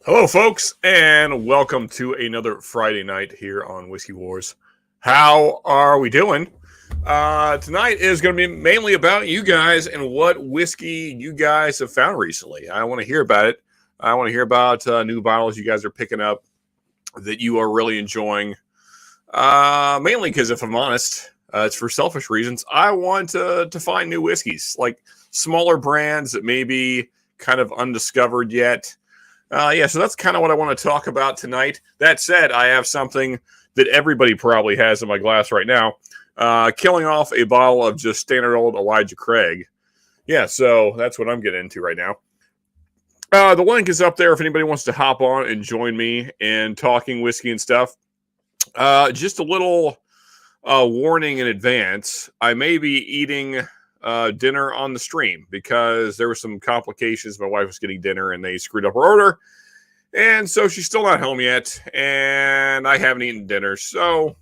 Hello, folks, and welcome to another Friday night here on Whiskey Wars. How are we doing? Tonight is going to be mainly about you guys and what whiskey you guys have found recently. I want to hear about it. I want to hear about new bottles you guys are picking up that you are really enjoying. Mainly because, if I'm honest, it's for selfish reasons. I want to find new whiskeys, like smaller brands that may be kind of undiscovered yet. So that's kind of what I want to talk about tonight. That said, I have something that everybody probably has in my glass right now. Killing off a bottle of just standard old Elijah Craig. Yeah, so that's what I'm getting into right now. The link is up there if anybody wants to hop on and join me in talking whiskey and stuff. Just a little warning in advance. I may be eating dinner on the stream because there were some complications. My wife was getting dinner and they screwed up her order. And so she's still not home yet. And I haven't eaten dinner. So,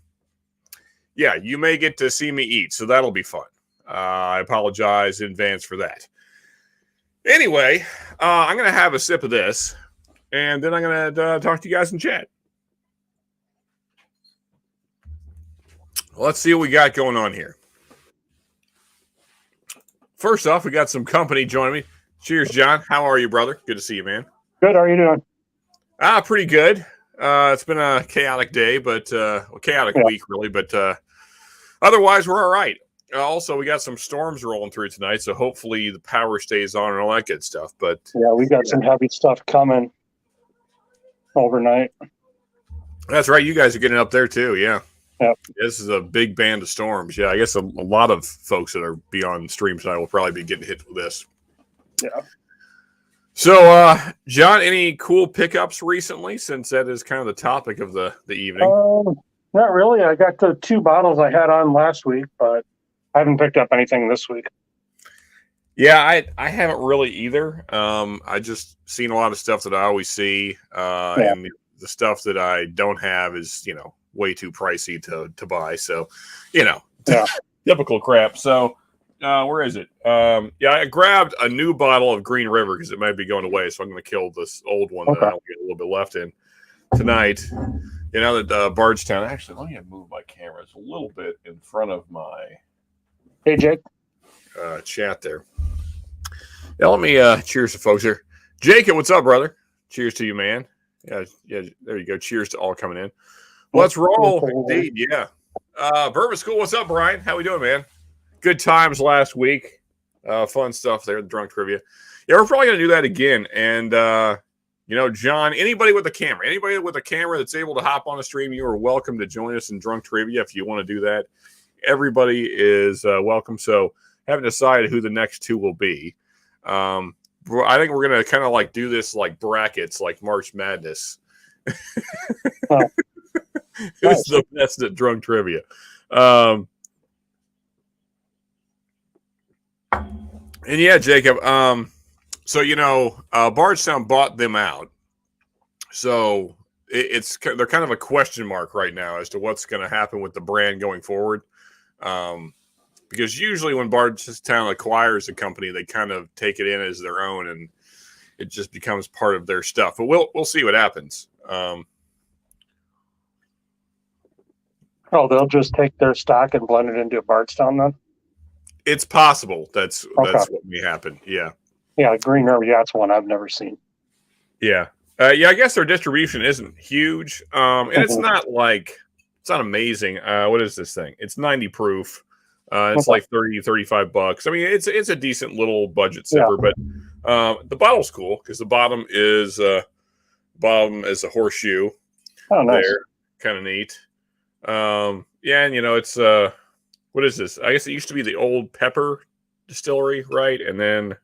yeah, you may get to see me eat. So that'll be fun. I apologize in advance for that. Anyway, I'm going to have a sip of this. And then I'm going to talk to you guys in chat. Let's see what we got going on here. First off, we got some company joining me. Cheers, John. How are you, brother? Good to see you, man. Good. How are you doing? Pretty good. It's been a chaotic day, but chaotic week, really. But otherwise, we're all right. Also, we got some storms rolling through tonight, so hopefully the power stays on and all that good stuff. But yeah, we got some heavy stuff coming overnight. That's right. You guys are getting up there too. Yeah. Yep. This is a big band of storms. Yeah, I guess a lot of folks that are beyond stream tonight will probably be getting hit with this. Yeah. So, John, any cool pickups recently, since that is kind of the topic of the evening? Not really. I got the 2 bottles I had on last week, but I haven't picked up anything this week. Yeah, I haven't really either. I just seen a lot of stuff that I always see, and the stuff that I don't have is, way too pricey to buy. So, typical crap. So, where is it? I grabbed a new bottle of Green River because it might be going away. So I'm going to kill this old one that I don't get a little bit left in tonight. That Bardstown. Actually, let me move my camera. It's a little bit in front of my Jake. Chat there. Yeah, let me cheers to folks here. Jacob, what's up, brother? Cheers to you, man. Yeah, there you go. Cheers to all coming in. Let's roll. Indeed, yeah. Bourbon School, what's up, Brian? How we doing, man? Good times last week. Fun stuff there, the drunk trivia. Yeah, we're probably going to do that again. And, John, anybody with a camera that's able to hop on the stream, you are welcome to join us in drunk trivia if you want to do that. Everybody is welcome. So haven't decided who the next 2 will be. I think we're going to kind of do this like brackets, like March Madness. Who's the best at drunk trivia? And yeah, Jacob. Bardstown bought them out, so they're kind of a question mark right now as to what's going to happen with the brand going forward. Because usually when Bardstown acquires a company, they kind of take it in as their own, and it just becomes part of their stuff. But we'll see what happens. They'll just take their stock and blend it into Bardstown then? It's possible. That's what may happen. Yeah. Yeah, Green River. Yeah, that's one I've never seen. Yeah. I guess their distribution isn't huge. And it's not amazing. What is this thing? It's 90 proof. It's like $30-$35. I mean, it's a decent little budget sipper, but the bottle's cool because the bottom is a horseshoe. Oh, nice. There. Kind of neat. And it's what is this? I guess it used to be the Old Pepper Distillery, right? And then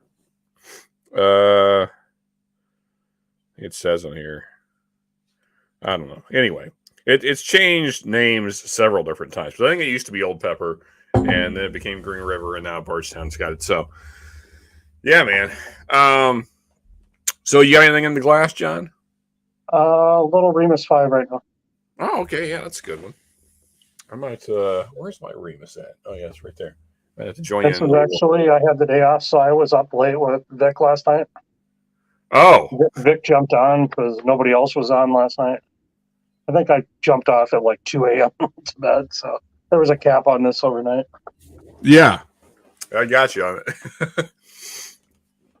it says on here, I don't know. Anyway, it's changed names several different times, but I think it used to be Old Pepper, and then it became Green River, and now Bardstown's got it. So, yeah, man. So you got anything in the glass, John? Little Remus 5 right now. Oh, okay. Yeah, that's a good one. I might, where's my Remus at? Oh, yeah, it's right there. I have to join This was actually, I had the day off, so I was up late with Vic last night. Oh, Vic jumped on because nobody else was on last night. I think I jumped off at like 2 a.m. to bed, so there was a cap on this overnight. yeah. I got you on it.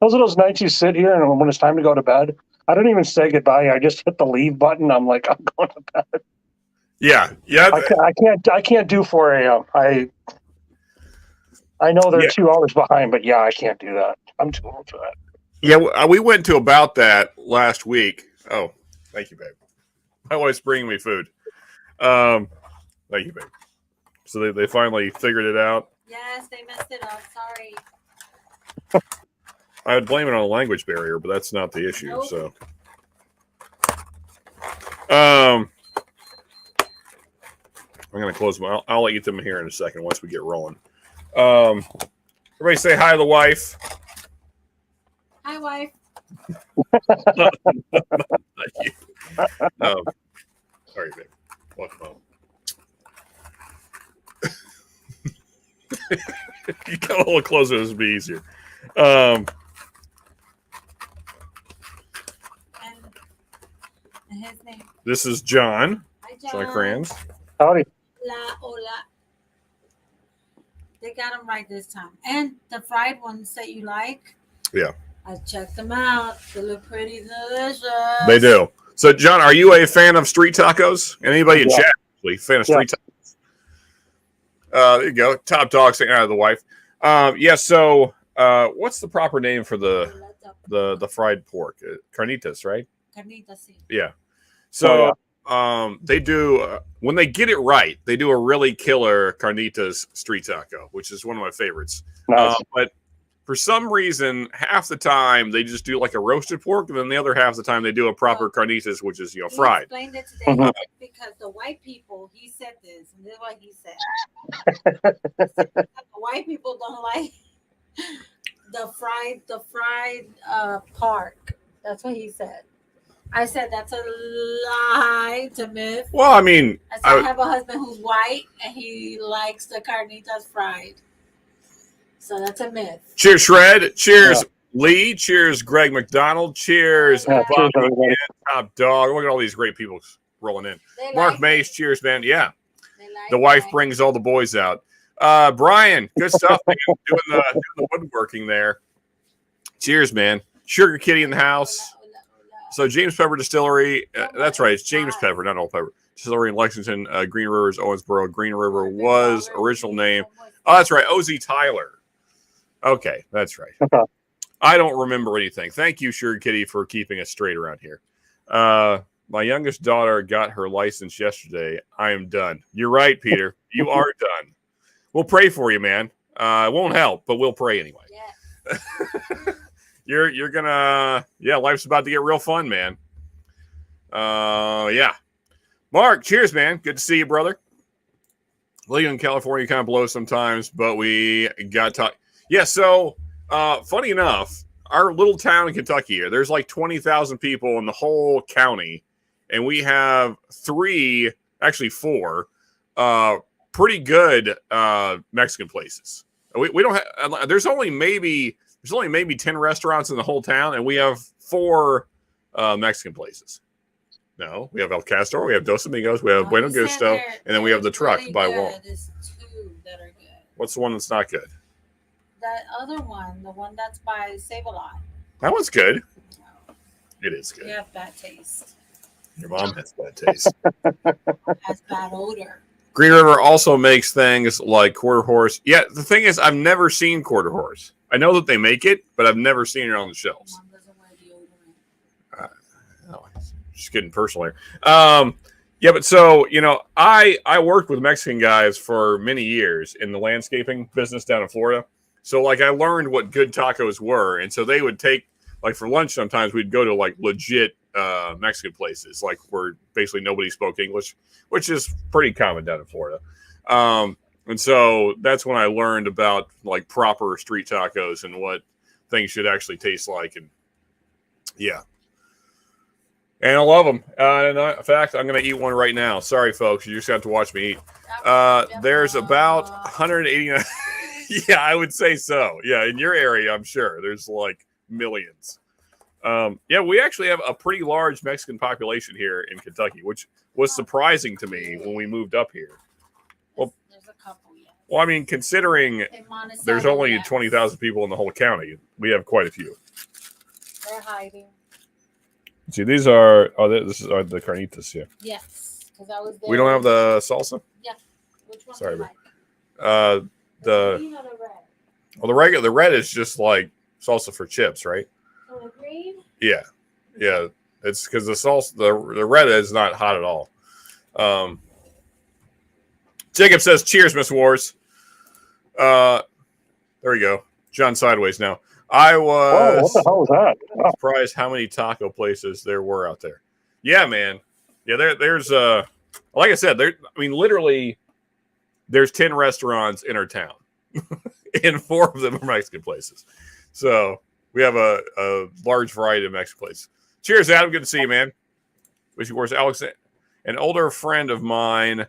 Those are those nights you sit here, and when it's time to go to bed, I don't even say goodbye. I just hit the leave button. I'm like, I'm going to bed. Yeah. Yeah. I can't do 4 a.m. I know they're 2 hours behind, but yeah, I can't do that. I'm too old for that. Yeah, we went to about that last week. Oh, thank you, babe. Always bringing me food. Thank you, babe. So they finally figured it out. Yes, they messed it up. Sorry. I would blame it on a language barrier, but that's not the issue. Nope. So, I'm gonna close my. I'll eat them here in a second once we get rolling. Everybody say hi to the wife. Hi, wife. Thank you. Sorry, babe. Welcome home. You got a little closer, this would be easier. And his name. This is John. Hi, John Kranz. Howdy. Hola. They got them right this time. And the fried ones that you like. Yeah. I checked them out. They look pretty delicious. They do. So, John, are you a fan of street tacos? Anybody in chat actually fan of street tacos? There you go. Top dog saying out of the wife. So what's the proper name for the fried pork? Carnitas, right? Carnitas, sí. Yeah. So they do when they get it right, they do a really killer carnitas street taco, which is one of my favorites. Nice. But for some reason, half the time they just do like a roasted pork, and then the other half of the time they do a proper carnitas, which is fried. He explained it today because the white people. He said this, and this is what he said. The white people don't like the fried pork. That's what he said. I said that's a lie to myth. Well, I mean, I said I have a husband who's white and he likes the carnitas fried. So that's a myth. Cheers, Shred. Cheers, Lee. Cheers, Greg McDonald. Cheers, Bobby. Cheers, Top dog. Look at all these great people rolling in. They Mark like Mace. it. Cheers, man. Yeah. The wife brings all the boys out. Brian, good stuff, man. doing the woodworking there. Cheers, man. Sugar Kitty in the house. So James Pepper Distillery, that's right. It's James Pepper, not Old Pepper. Distillery in Lexington, Green Rivers, Owensboro. Green River was original name. Oh, that's right. O.Z. Tyler. Okay, that's right. I don't remember anything. Thank you, Sugar Kitty, for keeping us straight around here. My youngest daughter got her license yesterday. I am done. You're right, Peter. You are done. We'll pray for you, man. It won't help, but we'll pray anyway. Yeah. You're gonna life's about to get real fun, man. Mark, cheers, man. Good to see you, brother. Living in California kind of blows sometimes, but we got to talk. Yeah, so funny enough, our little town in Kentucky here, there's like 20,000 people in the whole county, and we have 4 pretty good Mexican places. We don't have. There's only maybe 10 restaurants in the whole town, and we have 4 Mexican places. No, we have El Castor, we have Dos Amigos, we have Bueno Gusto, and then we have the truck by Walt. There's 2 that are good. What's the one that's not good? That other one, the one that's by Save-A-Lot. That one's good. No, It is good. you have bad taste. Your mom has bad taste. Has bad odor. Green River also makes things like quarter horse. Yeah, the thing is, I've never seen quarter horse. I know that they make it, but I've never seen it on the shelves. Mom doesn't wear deodorant. Just getting personal here. But so, I worked with Mexican guys for many years in the landscaping business down in Florida. So, like, I learned what good tacos were. And so they would take, like, for lunch sometimes we'd go to, like, legit Mexican places, like, where basically nobody spoke English, which is pretty common down in Florida. And so that's when I learned about, like, proper street tacos and what things should actually taste like. And, yeah. And I love them. In fact, I'm going to eat one right now. Sorry, folks. You just have to watch me eat. There's about 189. Yeah, I would say so. Yeah, in your area, I'm sure. There's like millions. Yeah, we actually have a pretty large Mexican population here in Kentucky, which was surprising to me when we moved up here. Well, there's a couple, yeah. Well, I mean, considering there's only 20,000 people in the whole county, we have quite a few. They're hiding. See, these are this is the carnitas. Yeah. Yes, because I was there. We don't have the salsa. Yeah. Which one? Sorry, do you but like? the green or the red? well, the red is just like salsa for chips, right? Oh, the green. Yeah, yeah. It's because the salsa, the red is not hot at all. Jacob says, "Cheers, Miss Wars." There we go. John sideways now. I was what the hell was that? Oh. surprised how many taco places there were out there. Yeah, man. Yeah, there's like I said, I mean, literally, there's 10 restaurants in our town, and 4 of them are Mexican places. So we have a large variety of Mexican places. Cheers, Adam. Good to see you, man. Wish you were Alex, an older friend of mine's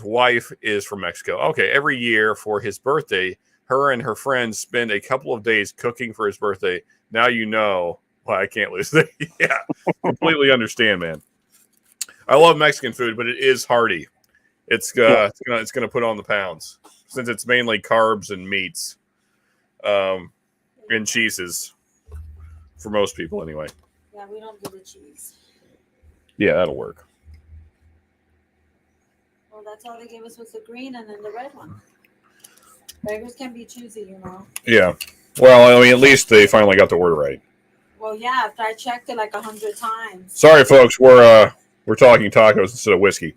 wife is from Mexico. Okay, every year for his birthday, her and her friends spend a couple of days cooking for his birthday. Now you know why I can't lose. Yeah, completely understand, man. I love Mexican food, but it is hearty. It's gonna put on the pounds since it's mainly carbs and meats, and cheeses for most people anyway. Yeah, we don't do the cheese. Yeah, that'll work. Well, that's all they gave us was the green and then the red one. Beggars can be choosy, you know. Yeah. Well, I mean, at least they finally got the word right. Well, yeah, after I checked it like 100 times. Sorry, folks. We're talking tacos instead of whiskey.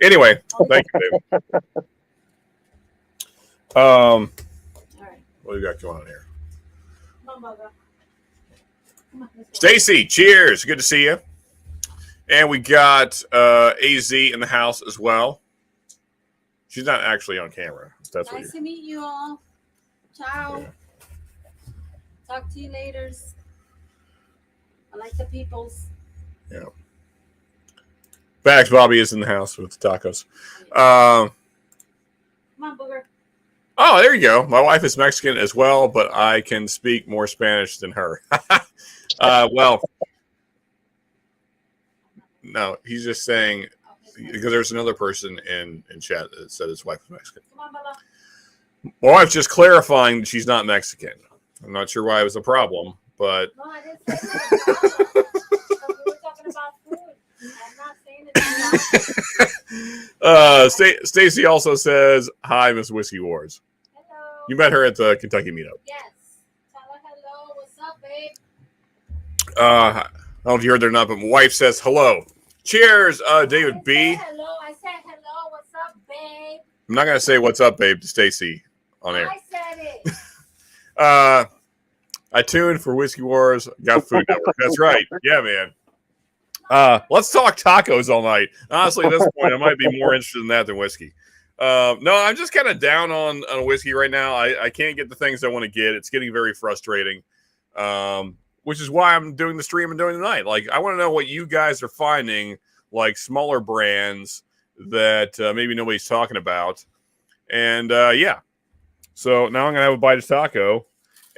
Anyway, thank you, David. All right. What do we got going on here? Come on, Bubba. Come on, let's go. Stacy, cheers. Good to see you. And we got AZ in the house as well. She's not actually on camera. That's what Nice to meet you all. Ciao. Yeah. Talk to you later. I like the peoples. Yeah. Bax Bobby is in the house with the tacos. Come on, Booger. Oh, there you go. My wife is Mexican as well, but I can speak more Spanish than her. Well, no, he's just saying because there's another person in chat that said his wife is Mexican. Come on, Bubba. My wife's just clarifying that she's not Mexican. I'm not sure why it was a problem, but No, I didn't say that. We were talking about food. I'm not saying it's Stacy also says, "Hi, Miss Whiskey Wars." Hello. You met her at the Kentucky meetup. Yes. Tell her hello. What's up, babe? I don't know if you heard that or not, but my wife says hello. Cheers, David B. Hello. I said hello. What's up, babe? I'm not gonna say what's up, babe, to Stacy on air. I said it. I tuned for Whiskey Wars. Got Food Network. That's right. Yeah, man. Let's talk tacos all night. Honestly, at this point, I might be more interested in that than whiskey. No, I'm just kind of down on whiskey right now. I can't get the things I want to get. It's getting very frustrating, which is why I'm doing the stream and doing the night. Like, I want to know what you guys are finding, like smaller brands that maybe nobody's talking about. And yeah, so now I'm going to have a bite of taco.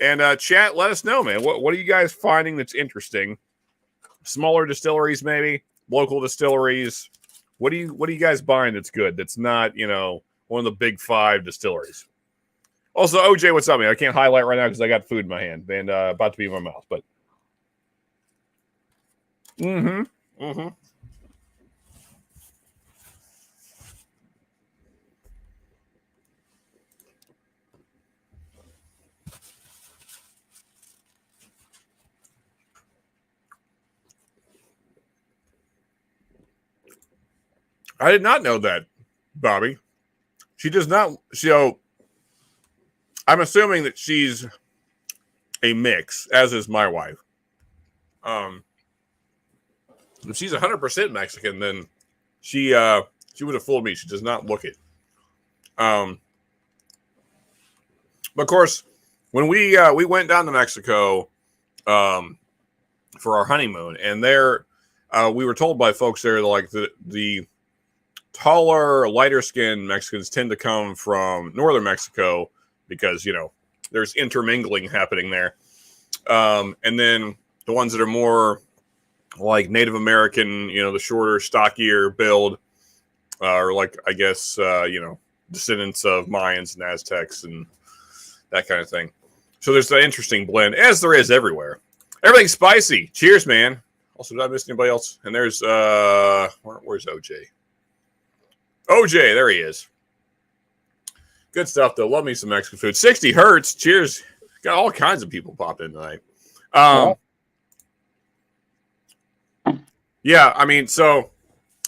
And chat, let us know, man. What are you guys finding that's interesting? Smaller distilleries, maybe local distilleries. What are you guys buying that's good? That's not, one of the big 5 distilleries. Also, OJ, what's up, man? I can't highlight right now because I got food in my hand and about to be in my mouth. But I did not know that, Bobby. She does not. So I'm assuming that she's a mix, as is my wife. If she's 100% Mexican, then she would have fooled me. She does not look it. But of course, when we went down to Mexico for our honeymoon, and there we were told by folks there like the taller, lighter skinned Mexicans tend to come from northern Mexico because, there's intermingling happening there. And then the ones that are more like Native American, the shorter, stockier build, or like, I guess, descendants of Mayans and Aztecs and that kind of thing. So there's an interesting blend, as there is everywhere. Everything's spicy. Cheers, man. Also, did I miss anybody else? And there's, where's OJ? OJ, there he is. Good stuff, though. Love me some Mexican food. 60 Hertz. Cheers. Got all kinds of people popped in tonight. Yeah, I mean, so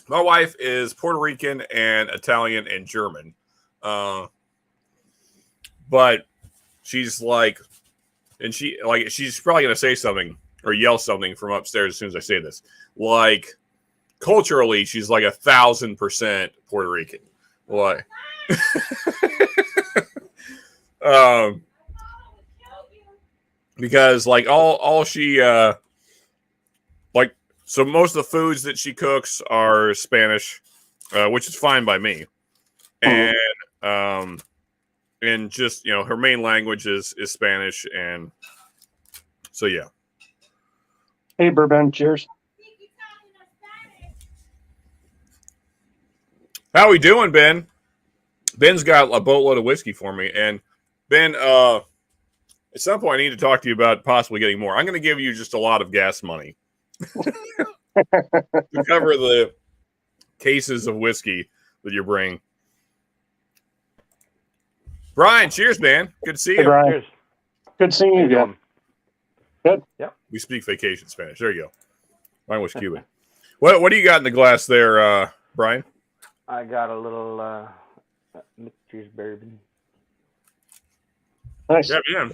my wife is Puerto Rican and Italian and German. But she's like, and she's probably going to say something or yell something from upstairs as soon as I say this. Like, culturally, she's like 1,000% Puerto Rican. Why? Because like all she so most of the foods that she cooks are Spanish, which is fine by me, and just her main language is Spanish, and so yeah. Hey, Bourbon, cheers. How we doing, Ben? Ben's got a boatload of whiskey for me, and Ben, at some point I need to talk to you about possibly getting more. I'm going to give you just a lot of gas money to cover the cases of whiskey that you bring. Brian, cheers, man. Good to see you. Hey, Brian. Cheers. Good seeing you again. Good. Yep. We speak vacation Spanish. There you go. Mine was Cuban. What do you got in the glass there, Brian? I got a little mixed bourbon. Nice. Yeah.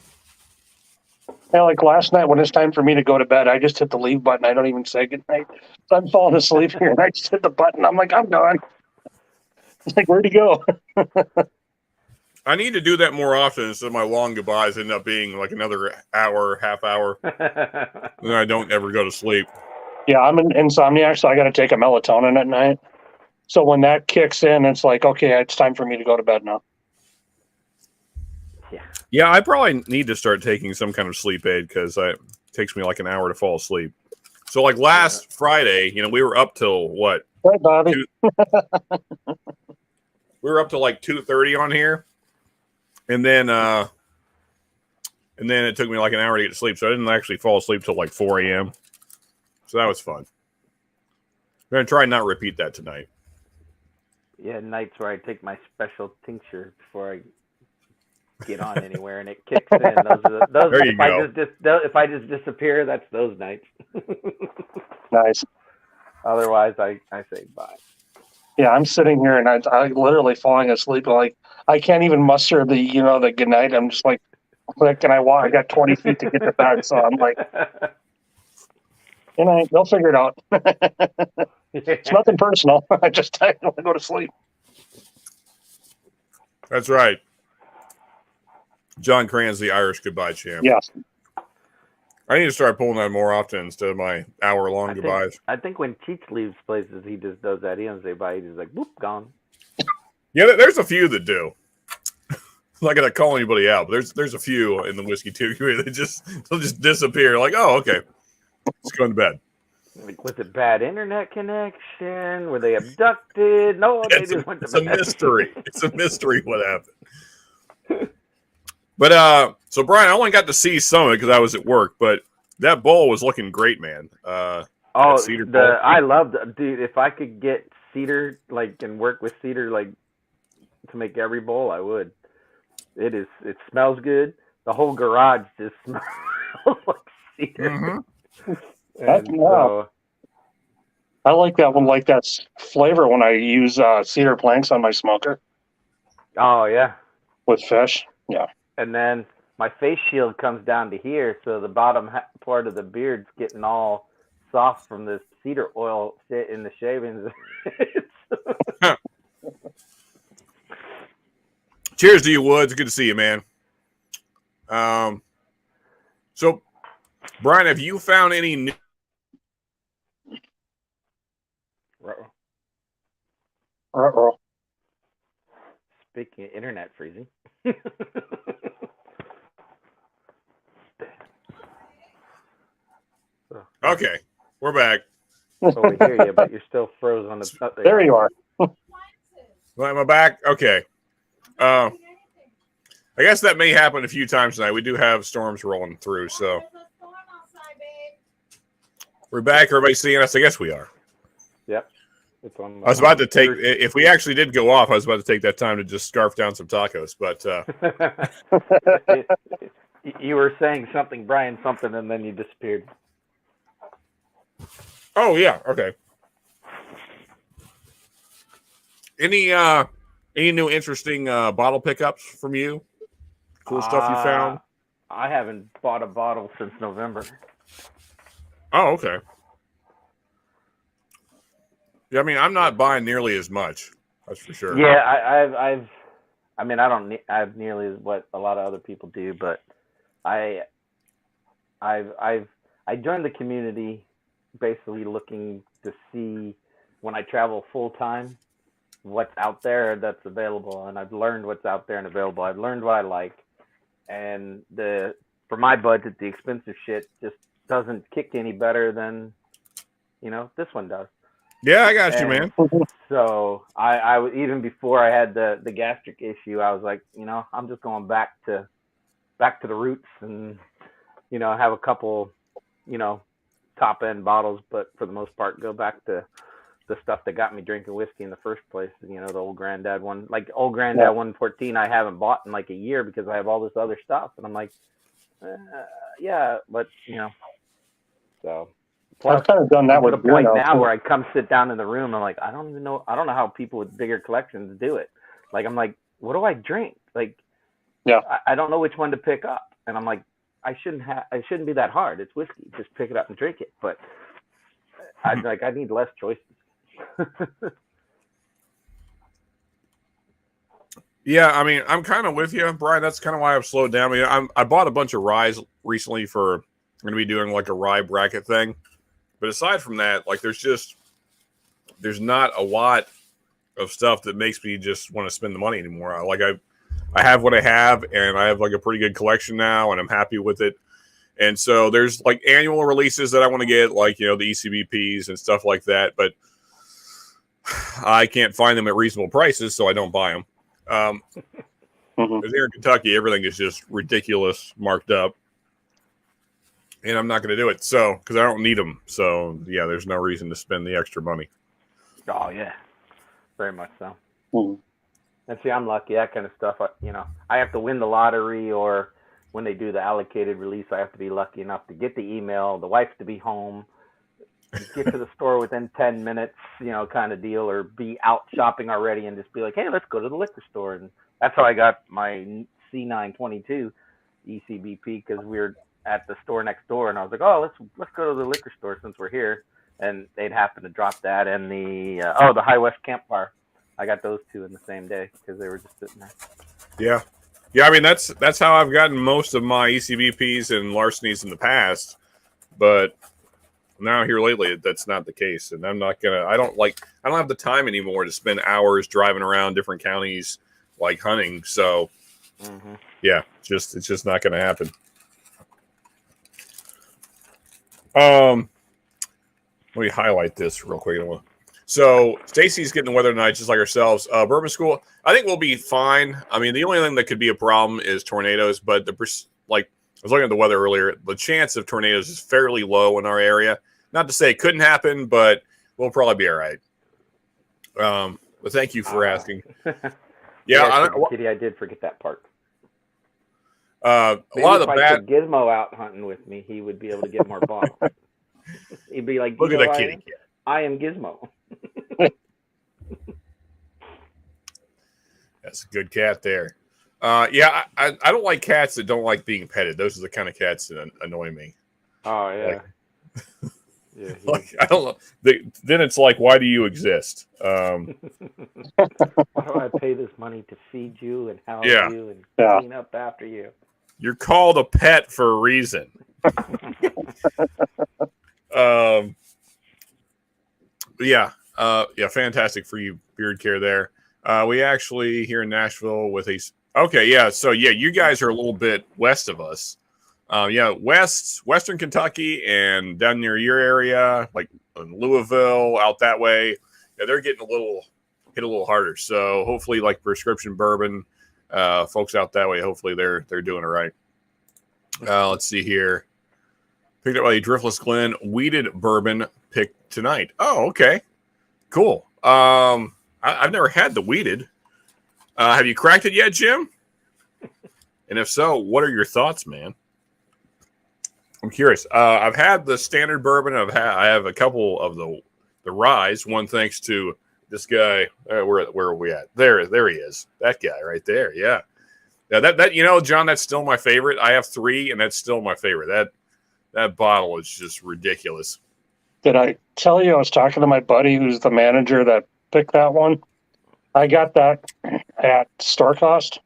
Yeah, like last night when it's time for me to go to bed, I just hit the leave button. I don't even say goodnight. So I'm falling asleep here, and I just hit the button. I'm like, I'm gone. It's like, where'd he go? I need to do that more often instead of my long goodbyes end up being like another hour, half hour. Then I don't ever go to sleep. Yeah, I'm an insomniac, so I got to take a melatonin at night. So when that kicks in, it's like, okay, it's time for me to go to bed now. Yeah, I probably need to start taking some kind of sleep aid because it takes me like an hour to fall asleep. So like last Friday, we were up till what? Right, Bobby. We were up to like 2:30 on here. And then it took me like an hour to get to sleep. So I didn't actually fall asleep till like 4 a.m. So that was fun. I'm going to try and not repeat that tonight. Yeah, nights where I take my special tincture before I get on anywhere, and it kicks in. Those There you go. If I just disappear, that's those nights. Nice. Otherwise, I say bye. Yeah, I'm sitting here and I'm literally falling asleep. Like I can't even muster the good night. I'm just like, click, and I walk. I got 20 feet to get to bed, so I'm like, they'll figure it out. It's nothing personal. I want to go to sleep. That's right. John Cran's the Irish goodbye champ. Yes. I need to start pulling that more often instead of my hour-long goodbyes. I think when Cheech leaves places, he just does that. He doesn't say bye. He's just like, boop, gone. Yeah, there's a few that do. I'm not gonna call anybody out, but there's a few in the whiskey too. They'll just disappear. Like, oh, okay, let's go to bed. Like, was it bad internet connection? Were they abducted? No, they just went to bed. It's a mystery. It's a mystery what happened. But so Brian, I only got to see some of it because I was at work, but that bowl was looking great, man. Cedar bowl. I loved it, dude. If I could get cedar and work with cedar to make every bowl, I would. It smells good. The whole garage just smells like cedar. Mm-hmm. Wow. I like that one, like that flavor when I use cedar planks on my smoker. Oh yeah. With fish, yeah. And then my face shield comes down to here, so the bottom part of the beard's getting all soft from the cedar oil in the shavings. Cheers to you, Woods. Good to see you, man. So, Brian, have you found any new? Speaking of internet freezing. So, Okay, we're back. oh, we hear you, but you're still frozen on the. There you are. Am I back? Okay. I guess that may happen a few times tonight. We do have storms rolling through, so we're back. Everybody seeing us? I guess we are. Yep. It's on I was about to take. If we actually did go off, I was about to take that time to just scarf down some tacos. But you were saying something, Brian, something, and then you disappeared. oh yeah, okay. Any new interesting bottle pickups from you? Cool stuff you found? I haven't bought a bottle since November. Oh, okay. Yeah, I mean, I'm not buying nearly as much. That's for sure. Yeah, I mean, I don't have nearly what a lot of other people do, but I joined the community basically looking to see when I travel full time what's out there that's available, and I've learned what's out there and available. I've learned what I like, and for my budget, the expensive shit just doesn't kick any better than this one does. Yeah, I got you, man. So I even before I had the gastric issue, I was like, I'm just going back to the roots and have a couple top end bottles, but for the most part go back to the stuff that got me drinking whiskey in the first place. The old granddad one, like old granddad 114, I haven't bought in like a year because I have all this other stuff, and I'm like, yeah, but so. Plus, I've kind of done that with a point now where I come sit down in the room. I'm like, I don't know how people with bigger collections do it. Like, I'm like, what do I drink? Like, I don't know which one to pick up. And I'm like, I shouldn't be that hard. It's whiskey. Just pick it up and drink it. But I need less choices. Yeah, I mean, I'm kind of with you, Brian. That's kind of why I've slowed down. I mean, I bought a bunch of ryes recently for I'm going to be doing like a rye bracket thing. But aside from that, like there's not a lot of stuff that makes me just want to spend the money anymore. I have what I have, and I have like a pretty good collection now, and I'm happy with it. And so there's like annual releases that I want to get, like the ECBPs and stuff like that. But I can't find them at reasonable prices, so I don't buy them. Because here in Kentucky, everything is just ridiculous marked up. And I'm not going to do it, so because I don't need them. So yeah, there's no reason to spend the extra money. Oh yeah, very much so. Mm-hmm. And see, I'm lucky. That kind of stuff, I have to win the lottery, or when they do the allocated release, I have to be lucky enough to get the email, the wife to be home, get to the store within 10 minutes, kind of deal, or be out shopping already and just be like, hey, let's go to the liquor store. And that's how I got my C922 ECBP, because we were at the store next door, and I was like, oh, let's go to the liquor store since we're here. And they'd happen to drop that, and the High West Campfire. I got those two in the same day because they were just sitting there. Yeah. I mean, that's how I've gotten most of my ECBPs and larcenies in the past, but now here lately, that's not the case. And I don't have the time anymore to spend hours driving around different counties like hunting. So yeah, it's just not going to happen. Let me highlight this real quick. So Stacy's getting the weather tonight, just like ourselves. Bourbon School, I think we'll be fine. I mean, the only thing that could be a problem is tornadoes, but I was looking at the weather earlier. The chance of tornadoes is fairly low in our area. Not to say it couldn't happen, but we'll probably be all right. But thank you for asking. Yeah, Kitty, I did forget that part. A lot of the bad Gizmo out hunting with me, he would be able to get more bottles. He'd be like, "Look at that kitty! I am Gizmo." That's a good cat there. Yeah, I don't like cats that don't like being petted. Those are the kind of cats that annoy me. Oh yeah. Yeah, I don't know. Then it's like, why do you exist? Why do I pay this money to feed you and house you and clean up after you? You're called a pet for a reason. Fantastic for you, beard care there. We actually here in Nashville with so you guys are a little bit west of us. Western Kentucky and down near your area, like in Louisville, out that way, yeah, they're getting hit a little harder. So hopefully, like prescription bourbon, folks out that way, hopefully they're doing it right. Let's see here. Picked up a Driftless Glen weeded bourbon picked tonight. Oh, okay, cool. I've never had the weeded. Have you cracked it yet, Jim? And if so, what are your thoughts, man? I'm curious. I've had the standard bourbon. I have a couple of the ryes. One thanks to this guy. Where are we at? There he is. That guy right there. Yeah. Now that John, that's still my favorite. I have 3, and that's still my favorite. That bottle is just ridiculous. Did I tell you I was talking to my buddy who's the manager that picked that one? I got that at store cost,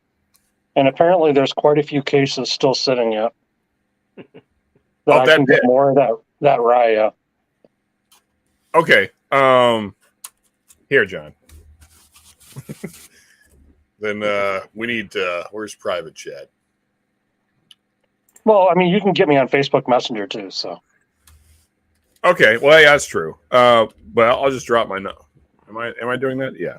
and apparently there's quite a few cases still sitting yet. I can get more of that rye. Yeah. Okay. Here, John. Then we need. Where's private chat? Well, I mean, you can get me on Facebook Messenger too. So. Okay. Well, yeah, that's true. But I'll just drop my number. Am I doing that? Yeah.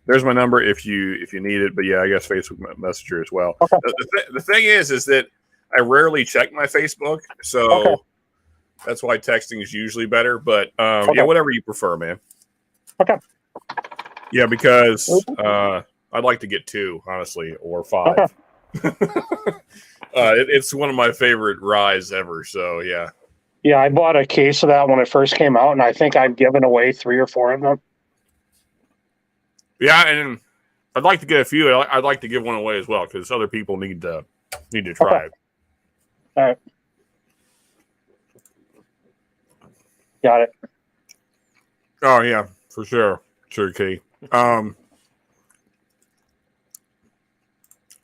There's my number if you need it. But yeah, I guess Facebook Messenger as well. Okay. The thing is that I rarely check my Facebook, so that's why texting is usually better. But yeah, whatever you prefer, man. Okay. Yeah, because I'd like to get 2, honestly, or 5. Okay. It's one of my favorite ryes ever. So yeah. Yeah, I bought a case of that when it first came out, and I think I've given away 3 or 4 of them. Yeah, and I'd like to get a few. I'd like to give one away as well because other people need to try it. All right. Got it. Oh yeah, for sure. Sure, Key.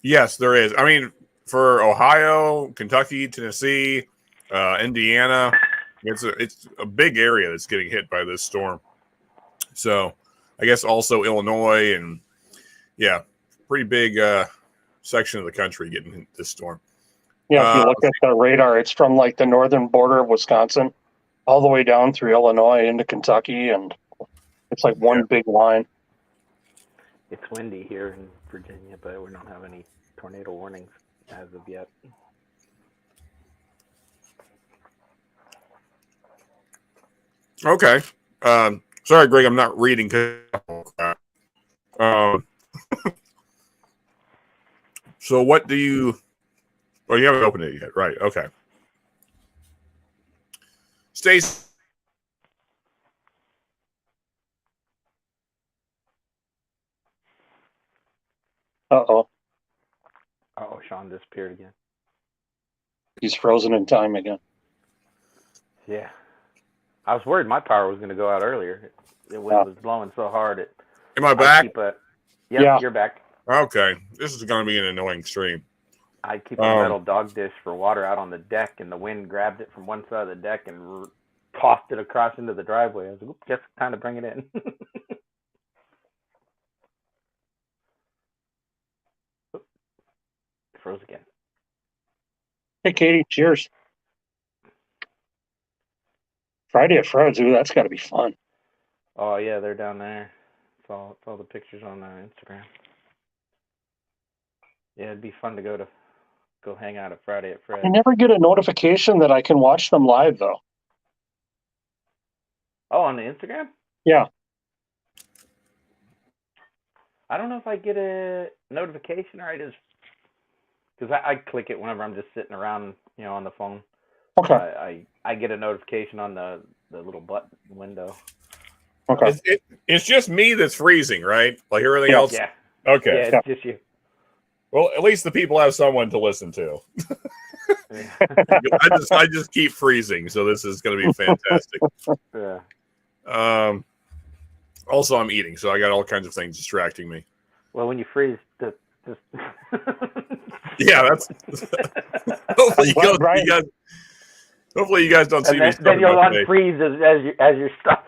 Yes, there is. I mean, for Ohio, Kentucky, Tennessee, Indiana, it's a big area that's getting hit by this storm. So I guess also Illinois and yeah, pretty big section of the country getting hit this storm. Yeah, if you look at the radar, it's from like the northern border of Wisconsin all the way down through Illinois into Kentucky, and it's like one big line. It's windy here in Virginia, but we don't have any tornado warnings as of yet. Okay. Sorry, Greg, I'm not reading. So what do you... Oh, you haven't opened it yet. Right, okay. Stacy. Uh-oh. Uh-oh, Sean disappeared again. He's frozen in time again. Yeah. I was worried my power was going to go out earlier. The wind was blowing so hard. Am I back? Yeah, you're back. Okay. This is going to be an annoying stream. I keep a metal dog dish for water out on the deck, and the wind grabbed it from one side of the deck and tossed it across into the driveway. I was like, oops, just time to bring it in. Froze again. Hey, Katie, cheers. Friday at Fred's, ooh, that's got to be fun. Oh, yeah, they're down there. It's all the pictures on Instagram. Yeah, it'd be fun to go hang out at Friday at Fred's. I never get a notification that I can watch them live, though. Oh, on the Instagram? Yeah. I don't know if I get a notification or I just... Because I click it whenever I'm just sitting around, on the phone. Okay. I get a notification on the little button window. Okay. It's just me that's freezing, right? Like everything else? Yeah. Okay. Yeah, it's just you. Well, at least the people have someone to listen to. I just keep freezing, so this is going to be fantastic. Yeah. Also, I'm eating, so I got all kinds of things distracting me. Well, when you freeze, just... Yeah, that's... Hopefully you guys don't see me. Then you'll unfreeze as you're stuck.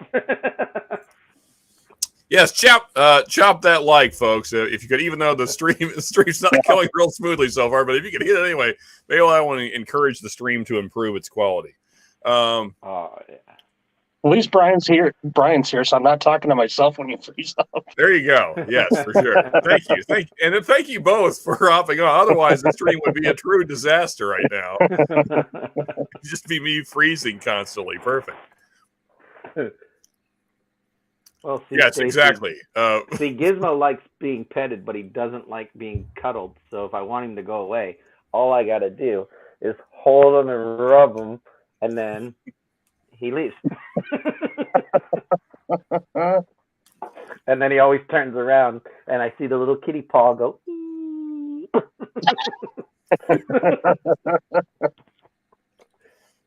Yes, chop that like, folks. If you could, even though the stream's not going real smoothly so far, but if you could hit it anyway, maybe I want to encourage the stream to improve its quality. Oh yeah. At least Brian's here, so I'm not talking to myself when you freeze up. There you go. Yes, for sure. Thank you. And then thank you both for hopping on. Otherwise, the stream would be a true disaster right now. It'd just be me freezing constantly. Perfect. Well, see, Yes, Stacey, exactly. See, Gizmo likes being petted, but he doesn't like being cuddled. So if I want him to go away, all I got to do is hold him and rub him, and then he leaves. And then he always turns around, and I see the little kitty paw go.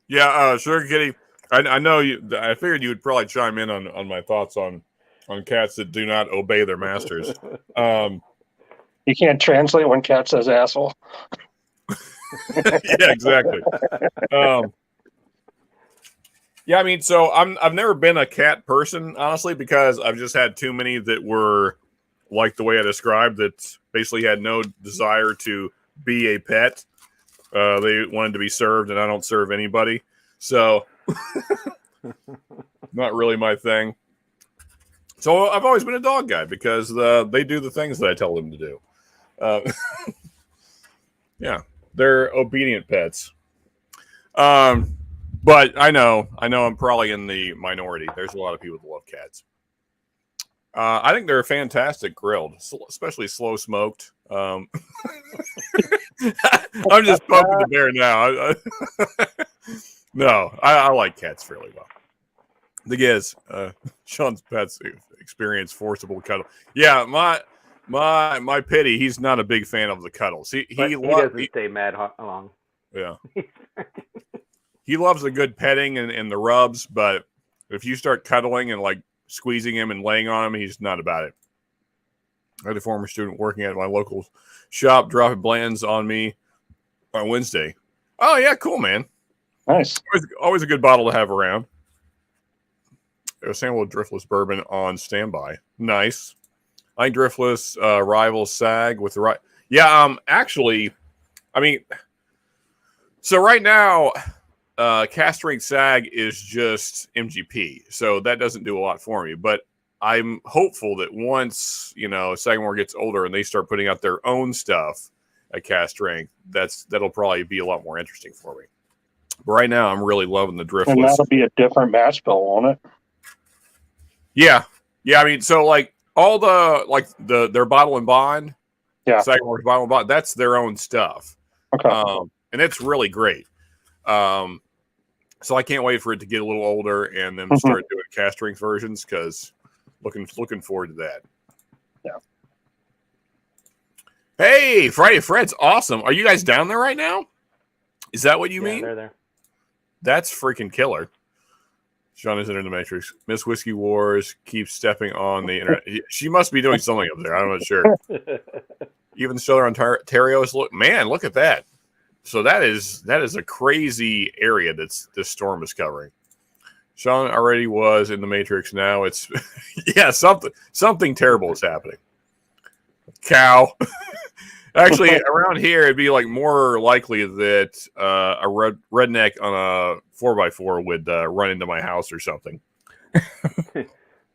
Yeah, sure, Kitty. I know you. I figured you would probably chime in on my thoughts on cats that do not obey their masters. You can't translate when cat says asshole. Yeah, exactly. Yeah, I mean, so I've never been a cat person, honestly, because I've just had too many that were like the way I described, that basically had no desire to be a pet. They wanted to be served, and I don't serve anybody. So, not really my thing. So I've always been a dog guy because they do the things that I tell them to do. Yeah, they're obedient pets. But I know I'm probably in the minority. There's a lot of people that love cats. I think they're fantastic grilled, especially slow smoked. I'm just poking the bear now. No, I like cats fairly well. The thing is, Sean's pets experience forcible cuddle. Yeah, my pity. He's not a big fan of the cuddles. He doesn't stay mad long. Yeah. He loves a good petting and the rubs, but if you start cuddling and like squeezing him and laying on him, he's not about it. I had a former student working at my local shop dropping blands on me on Wednesday. Oh yeah, cool, man. Nice. Always a good bottle to have around. A sample of Driftless bourbon on standby. Nice. I think Driftless rivals SAG with the right. Yeah, actually, I mean, so right now, cast strength SAG is just MGP, so that doesn't do a lot for me. But I'm hopeful that once Sagamore gets older and they start putting out their own stuff at cast strength, that'll probably be a lot more interesting for me. But right now, I'm really loving the Driftless. And that'll be a different match bill, won't it? Yeah. I mean, so like all their bottle and bond, Sagamore's bottle and bond, that's their own stuff. Okay. And it's really great. So I can't wait for it to get a little older and then start doing cast strength versions, because looking forward to that. Yeah. Hey, Friday Fred's awesome. Are you guys down there right now? Is that what you mean? They're there. That's freaking killer. Sean is in the Matrix. Miss Whiskey Wars keeps stepping on the internet. She must be doing something up there. I'm not sure. Even the Southern Ontario is look at that. So that is a crazy area that's this storm is covering. Sean already was in the Matrix. Now it's something terrible is happening. Cow. Actually, around here it'd be like more likely that a redneck on a 4x4 would run into my house or something.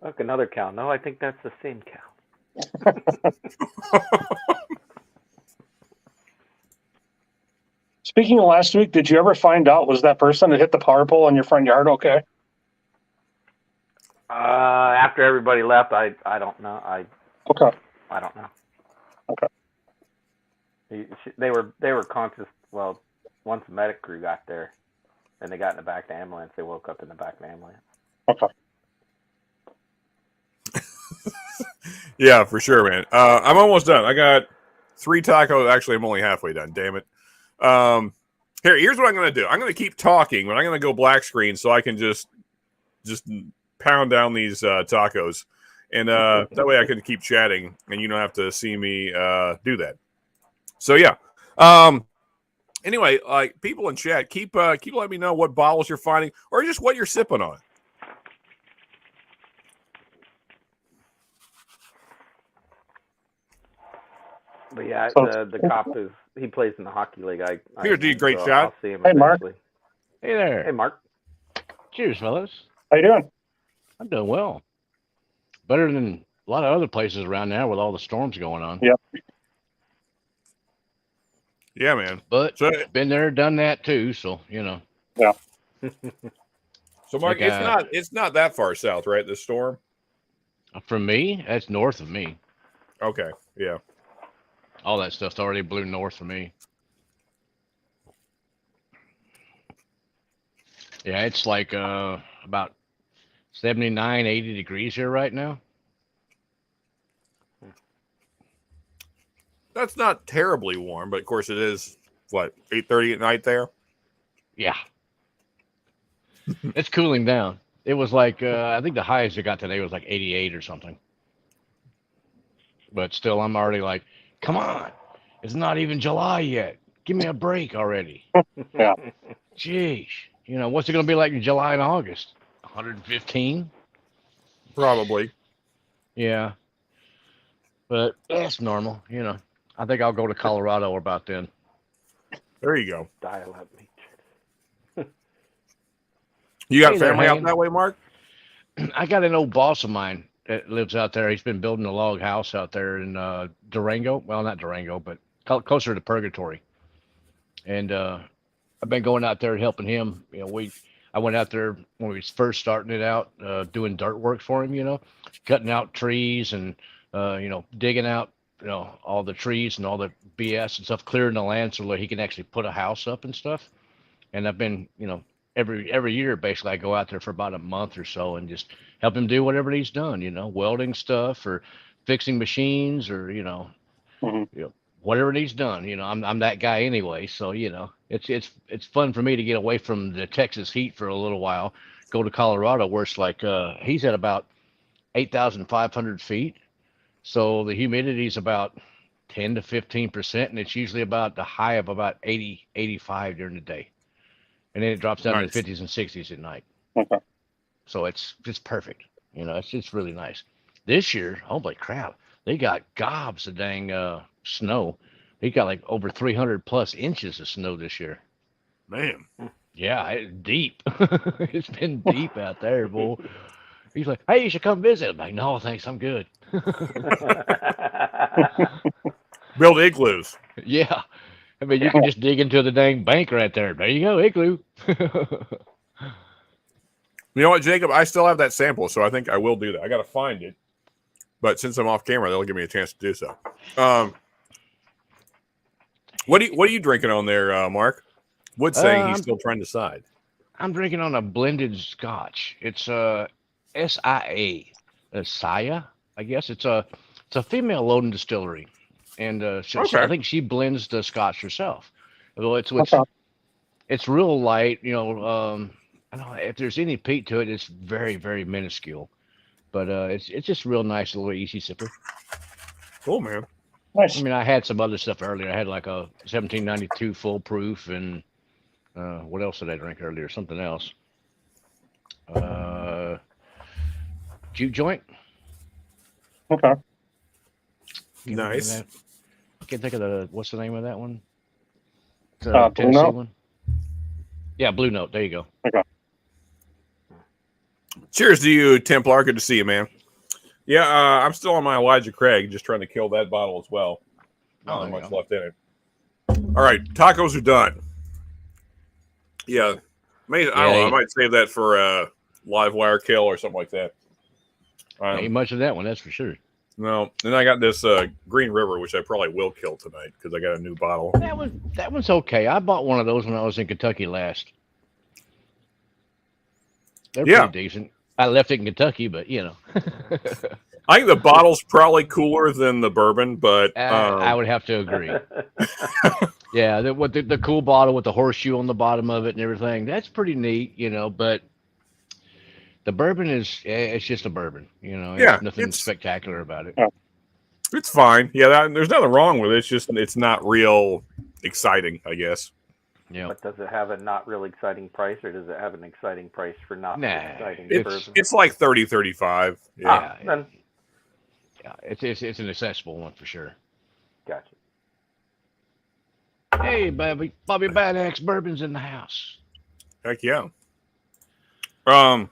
Look, another cow. No, I think that's the same cow. Speaking of last week, did you ever find out, was that person that hit the power pole in your front yard okay? After everybody left, I don't know. I don't know. Okay. They were conscious. Well, once the medic crew got there, and they got in the back of the ambulance, they woke up in the back of the ambulance. Okay. Yeah, for sure, man. I'm almost done. I got 3 tacos. Actually, I'm only halfway done. Damn it. Here's what I'm going to do. I'm going to keep talking, but I'm going to go black screen so I can just pound down these tacos, and that way I can keep chatting, and you don't have to see me do that. So yeah. Anyway, like people in chat, keep letting me know what bottles you're finding or just what you're sipping on. But yeah, So- the cop he plays in the hockey league. Here, dude, great shot. I'll see him Hey, Mark. eventually. Hey there. Hey, Mark. Cheers, fellas. How you doing? I'm doing well. Better than a lot of other places around now with all the storms going on. Yeah. Yeah, man. But So, been there, done that too. So so Mark, Like, it's not that far south, right? The storm. for me, that's north of me. Okay. Yeah. All that stuff's already blew north for me. Yeah, it's like about 79, 80 degrees here right now. That's not terribly warm, but of course it is. What 8:30 at night there? Yeah. It's cooling down. It was like I think the highest it got today was like 88 or something. But still, I'm already like, come on, it's not even July yet. Give me a break already. Yeah. Jeez, what's it gonna be like in July and August? 115. Probably. Yeah, but that's normal. I think I'll go to Colorado about then. There you go. Dial up me. You got Hey there, family out Hank. that way, Mark? I got an old boss of mine that lives out there. He's been building a log house out there in Durango. Well, not Durango, but closer to Purgatory. And I've been going out there and helping him. I went out there when we was first starting it out, doing dirt work for him. Cutting out trees and digging out all the trees and all the BS and stuff, clearing the land so that he can actually put a house up and stuff. And I've been every year basically I go out there for about a month or so and just help him do whatever he's done, welding stuff or fixing machines or Mhm. whatever he's done. I'm that guy anyway, so it's fun for me to get away from the Texas heat for a little while, go to Colorado where it's like he's at about 8,500 feet, so the humidity's about 10 to 15%, and it's usually about the high of about 80, 85 during the day. And then it drops down Nice. to the 50s and 60s at night. Okay. So it's perfect. It's really nice. This year, holy crap, they got gobs of dang snow. They got like over 300 plus inches of snow this year. Man. Yeah, it's deep. It's been deep out there, boy. He's like, hey, you should come visit. I'm like, no, thanks, I'm good. Build igloos. Yeah. I mean, you can just dig into the dang bank right there. There you go, igloo. You know what, Jacob? I still have that sample, so I think I will do that. I got to find it. But since I'm off camera, that'll give me a chance to do so. What are you drinking on there, Mark? Wood's saying he's still trying to decide. I'm drinking on a blended scotch. It's SIA, Saya, I guess. It's a female loading distillery, and Okay. I think she blends the scotch herself. Although it's Okay. it's real light. I don't know if there's any peat to it. It's very, very minuscule, but it's just real nice, little easy sipper. Cool, man. Nice. I mean, I had some other stuff earlier. I had like a 1792 full proof, and what else did I drink earlier? Something else. Juke joint. Okay. Nice. I can't think of what's the name of that one? It's Blue Tennessee Note? one. Yeah, Blue Note. There you go. Cheers to you, Templar. Good to see you, man. Yeah, I'm still on my Elijah Craig, just trying to kill that bottle as well. Not there you much go. left in it. All right, tacos are done. Yeah, I don't know. I might save that for a live wire kill or something like that. Ain't much of that one, that's for sure. No, then I got this Green River, which I probably will kill tonight because I got a new bottle. That one's okay. I bought one of those when I was in Kentucky last. They're Yeah. pretty decent. I left it in Kentucky, but I think the bottle's probably cooler than the bourbon, but I would have to agree. Yeah, the cool bottle with the horseshoe on the bottom of it and everything. That's pretty neat, but the bourbon it's just a bourbon, Yeah, nothing it's- spectacular about it. it's fine. Yeah, there's nothing wrong with it. It's just it's not real exciting, I guess. Yeah. But does it have a not real exciting price, or does it have an exciting price for not Nah, exciting It's bourbon? it's like 30, 35. Yeah. Then Yeah, it's an accessible one for sure. gotcha. Hey, Bobby Bad Axe Bourbon's in the house. Heck yeah. Well,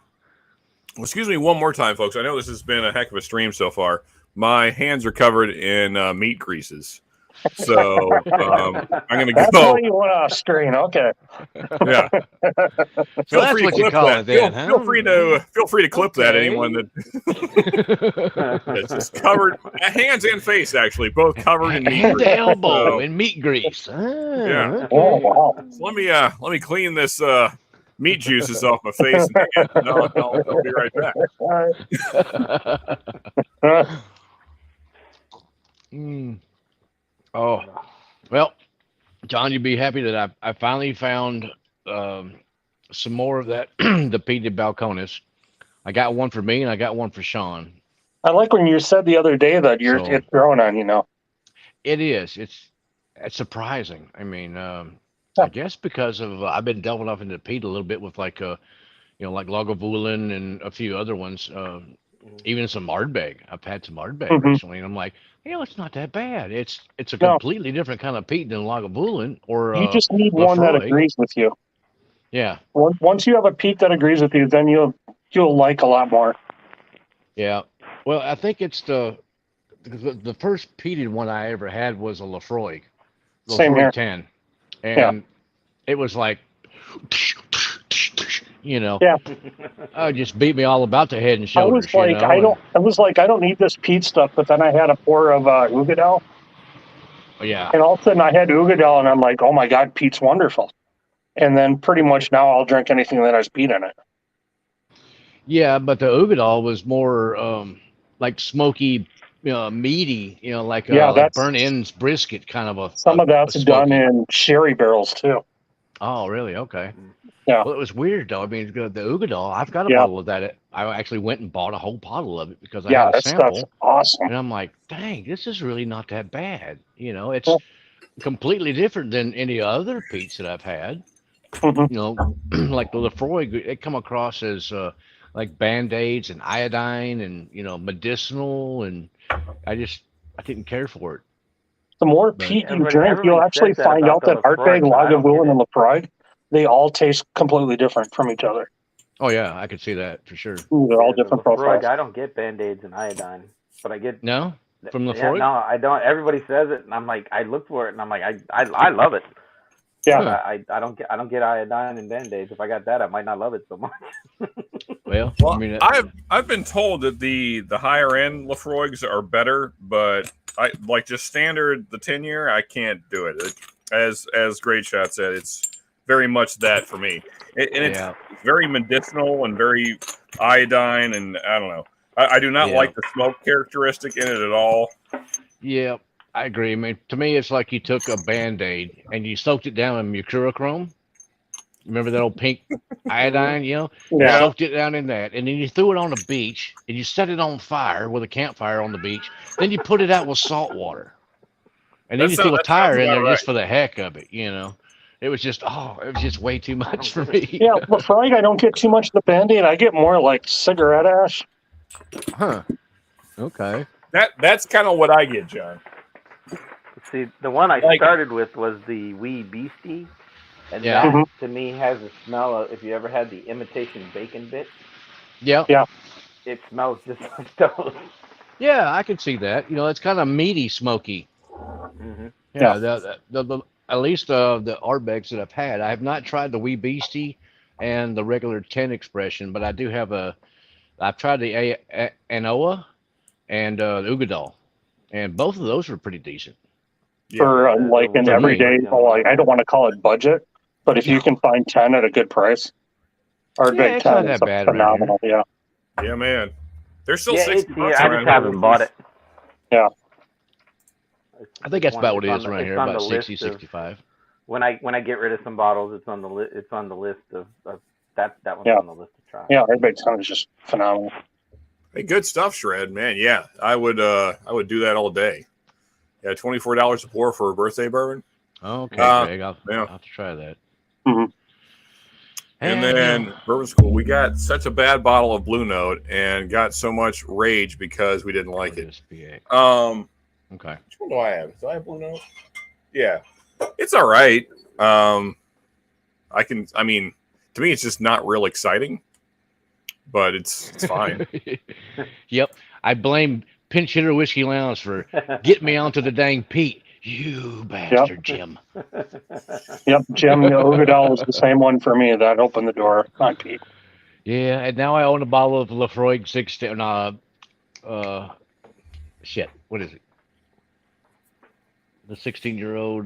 excuse me one more time, folks. I know this has been a heck of a stream so far. My hands are covered in meat greases. So I'm going to That's go. why you went off screen. Okay. Yeah. So that's what you call it then, huh? Feel free to clip that. Anyone that's just covered, hands and face actually, both covered in meat Head grease. to elbow So, in meat grease. Ah, yeah. okay. Oh, wow. So let me clean this meat juices off my face, and I'll be right back. Mm. Oh, well, John, you'd be happy that I finally found some more of that the peated balconis. I got one for me and I got one for Sean. I like when you said the other day that So- it's growing on you now. It is. It's surprising. I mean, Yeah. I guess because of I've been delving off into peat a little bit with like like Lagavulin and a few other ones. Even some Ardbeg. I've had some Ardbeg Mhm. recently, and I'm like, it's not that bad. It's a No. completely different kind of peat than Lagavulin or You just need one that Lefroy. agrees with you. Yeah, Once you have a peat that agrees with you, then you'll like a lot more. yeah. Well, I think it's the first peated one I ever had was a Lefroy. Same Lefroy here. 10, Yeah. and it was like, Yeah. just beat me all about the head and I shoulders. was like, I don't need this peat stuff. But then I had a pour of Ugadal, Yeah. and all of a sudden I had Ugadal, and I'm like, oh my god, peat's wonderful. And then pretty much now I'll drink anything that has peat in it. Yeah, but the Ugadal was more like smoky, meaty, like like that's- burnt ends brisket kind of a. Some of that's done smoky. in sherry barrels too. Oh, really? Okay. Yeah. Well, it was weird though. I mean, the Ugadal, I've got a Yeah. bottle of that. I actually went and bought a whole bottle of it because I Yeah, had a that sample, stuff's awesome. and I'm like, dang, this is really not that bad. It's Yeah. completely different than any other peats that I've had. Mhm. Like the Lefroy, they come across as like Band-Aids and iodine and medicinal, and I didn't care for it. The more But peat you everybody- drink, everybody you'll says actually that find about out the that Lefroy, Ardbeg, but I don't Lagavulin, get and Lefroy, they all taste completely different from each other. Oh yeah, I could see that for sure. They're all The different Lefroy, profiles. I don't get Band-Aids and iodine, but I get No, from Yeah, Lefroy. no, I don't. Everybody says it, and I'm like, I look for it, and I'm like, I love it. Yeah. But I don't get iodine and Band-Aids. If I got that, I might not love it so much. Well, Well, I mean, I've been told that the higher end Lefroigs are better, but I like just standard the 10-year. I can't do it. As Great Shot said, it's very much that for me, and it's yeah, very medicinal and very iodine, and I don't know. I do not Yeah. like the smoke characteristic in it at all. yeah, I agree. I mean, to me, it's like you took a Band-Aid and you soaked it down in mercurochrome. Remember that old pink iodine? You Yeah. soaked it down in that, and then you threw it on the beach and you set it on fire with a campfire on the beach. Then you put it out with salt water, and then That you sounds- threw a that tire sounds in there about just for the heck of it. It was just way too much for me. Yeah, Lefroy, I don't get too much of the Band-Aid. I get more like cigarette ash. Huh. Okay. That's kind of what I get, John. See, the one I Like- started with was the Wee Beastie, and Yeah. that to me has a smell of. If you ever had the imitation bacon bit, Yeah. it smells just like those. Yeah, I can see that. It's kind of meaty, smoky. Mm-hmm. Yeah. The at least the Arbegs that I've had, I have not tried the Wee Beastie and the regular 10 expression, but I do have I've tried the Anoa and the Ugadal, and both of those were pretty decent. For like an For me. everyday, like I don't want to call it budget, but if you can find 10 at a good price, Ardbeg Yeah, it's 10 not is that bad around phenomenal. Yeah. Yeah, man. They're still Yeah, 60 bucks I around just here, haven't which bought is- it. Yeah. I think that's about what it It's is on the- around it's here, on about the 60, list of- 65. When I get rid of some bottles, it's on the it's on the list of that one's Yeah. on the list to try. Yeah, Ardbeg 10 is just phenomenal. Hey, good stuff, Shred, man. Yeah, I would do that all day. Yeah, $24 a pour for a birthday bourbon. Okay, Greg, I'll have to try that. Mhm. And then Bourbon School, we got such a bad bottle of Blue Note and got so much rage because we didn't like it. SBA. Um, Okay. which one do I have? Do I have Blue Note? Yeah. It's all right. I mean, to me, it's just not real exciting, but it's fine. Yep. I blame Pinch Hitter Whiskey Lounge for getting me onto the dang Pete. You bastard, Jim. Yep, Jim Ogadell was the same one for me that opened the door on Pete. Yeah, and now I own a bottle of Lafroig 16. Shit, what is it? The 16-year-old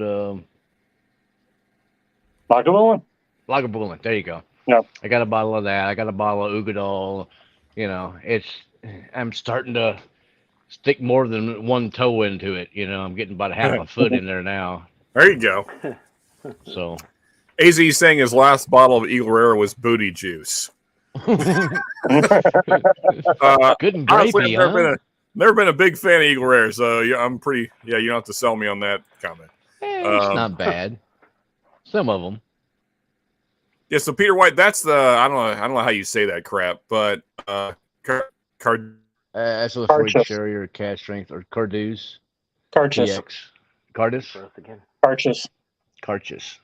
Lagavulin? Lagavulin. There you go. Yep. I got a bottle of that. I got a bottle of Ugadal. You know, I'm starting to stick more than one toe into it. You know, I'm getting about half a foot in there now. There you go. So AZ saying his last bottle of Eagle Rare was booty juice. good and Honestly, grapey, huh? Never been a big fan of Eagle Rare, so yeah, I'm pretty. Yeah, you don't have to sell me on that comment. It's not bad. Some of them. Yeah, so Peter White, that's the I don't know how you say that crap, but That's a Lafroig Sherry or Cash Strength or Cardews. Carchus. PX. Cardus? again. Carchus. Carchus.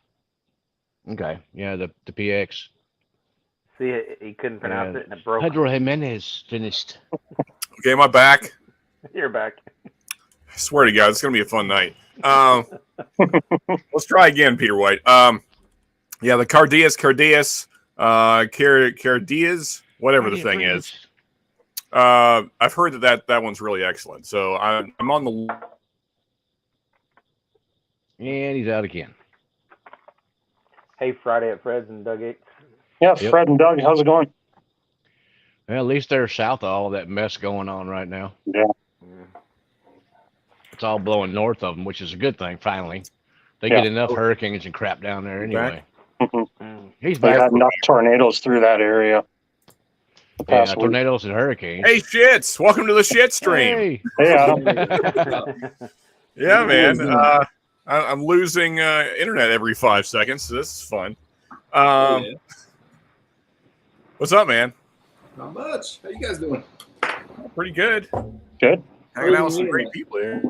Okay. Yeah, the PX. See, he couldn't pronounce it and it broke. Pedro Jimenez finished. Okay, my back. You're back. I swear to God, it's gonna be a fun night. Let's try again, Peter White. Yeah, the Cardias, whatever the thing is. I've heard that one's really excellent. So I'm on the. And he's out again. Hey, Friday at Fred's and Doug Gates. Yeah, Yep. Fred and Doug, how's it going? Well, at least they're south of all that mess going on right now. Yeah. It's all blowing north of them, which is a good thing, finally. They get enough hurricanes and crap down there anyway. He's They back. had enough tornadoes through that area. Yeah, tornadoes and hurricanes. Hey, shits! Welcome to the shit stream. Hey. Adam. Yeah, man. I'm losing internet every 5 seconds, so this is fun. What's up, man? Not much. How you guys doing? Pretty good. Good. Hanging out with some great people here.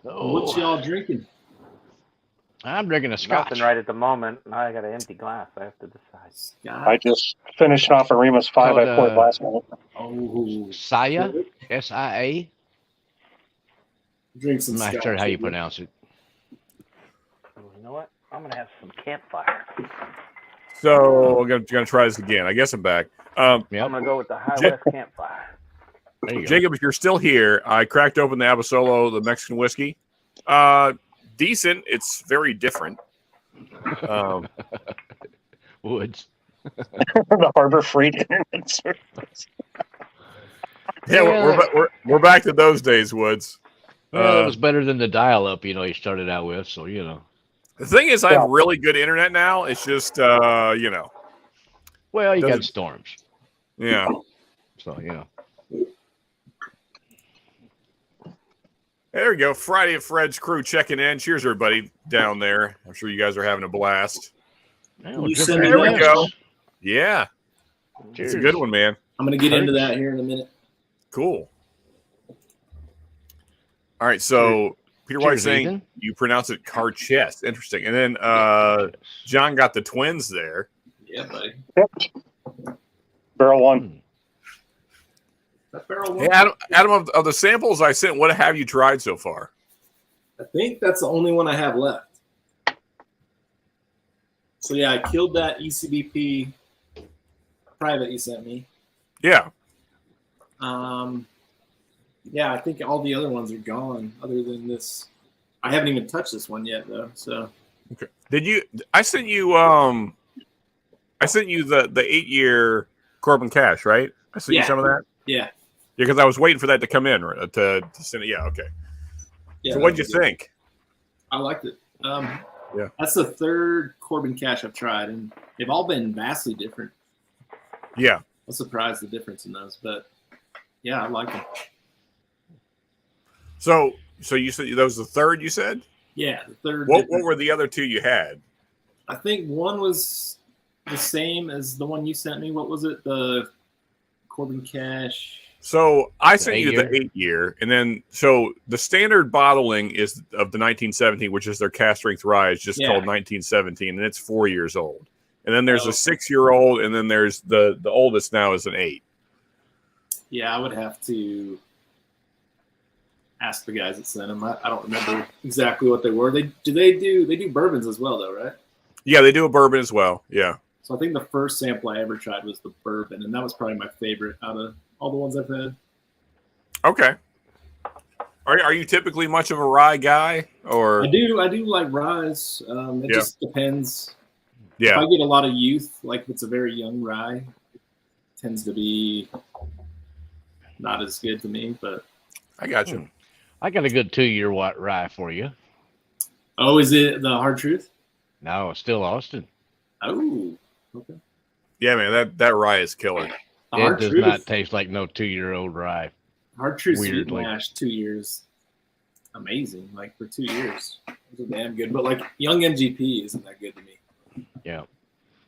What y'all drinking? I'm drinking a scotch. Nothing right at the moment. I got an empty glass. I have to decide. I just finished off a Remus 5 I poured last night. Oh, Saya, S-I-A. Drink some I'm not scotch. sure how you pronounce it. You know what? I'm gonna have some campfire. So we're gonna try this again. I guess I'm back. I'm gonna go with the High West campfire. There you go. Jacob, if you're still here, I cracked open the Abasolo, the Mexican whiskey. Decent. It's very different. Woods. The Harbor Freight Internet Service. Yeah, we're back to those days, Woods. Well, it was better than the dial-up, he started out with, so, The thing is, I have really good internet now. It's just, Well, you got storms. Yeah. So, There we go. Friday at Fred's crew checking in. Cheers, everybody down there. I'm sure you guys are having a blast. You send me There we that. go. Yeah. Cheers. It's a good one, man. I'm gonna get into that here in a minute. Cool. All right, so Peter White Cheers, saying Ethan. you pronounce it Carchess. Interesting. And then John got the twins there. Yeah, buddy. Yep. Barrel one. That barrel Hey, one. Adam of the samples I sent, what have you tried so far? I think that's the only one I have left. So yeah, I killed that ECBP private you sent me. Yeah. Yeah, I think all the other ones are gone other than this. I haven't even touched this one yet though. So Okay. I sent you the 8-year Corbin Cash, right? I sent you some of that? yeah. Yeah, because I was waiting for that to come in to send it. Yeah, okay. Yeah, So what'd you that was good. think? I liked it. Yeah. That's the third Corbin Cash I've tried, and they've all been vastly different. Yeah. I'm surprised the difference in those, but yeah, I like them. So you said that was the third you said? Yeah, the third. What were the other two you had? I think one was the same as the one you sent me. What was it? The Corbin Cash. So I The sent 8 you year? the 8 year, and then so the standard bottling is of the 1917, which is their cast strength rye, is just Yeah. called 1917, and it's 4 years old. And then there's Oh. a 6-year-old, and then there's the oldest now is an 8. Yeah, I would have to ask the guys that sent them. I don't remember exactly what they were. They do bourbons as well though, right? Yeah, they do a bourbon as well. Yeah. So I think the first sample I ever tried was the bourbon, and that was probably my favorite out of all the ones I've had. Okay. Are you typically much of a rye guy, or I do like ryes. It just depends. If yeah? I get a lot of youth, like if it's a very young rye, it tends to be not as good to me. But I got you. I got a good 2-year rye for you. oh, is it the Hard Truth? No, it's still Austin. Oh, okay. Yeah, man, that rye is killer. The It Hard does Truth. not taste like no 2-year-old rye. Hard Truth Sweet weirdly. Mash 2 years, amazing. Like for 2 years, those are damn good. But like young MGP isn't that good to me. Yeah.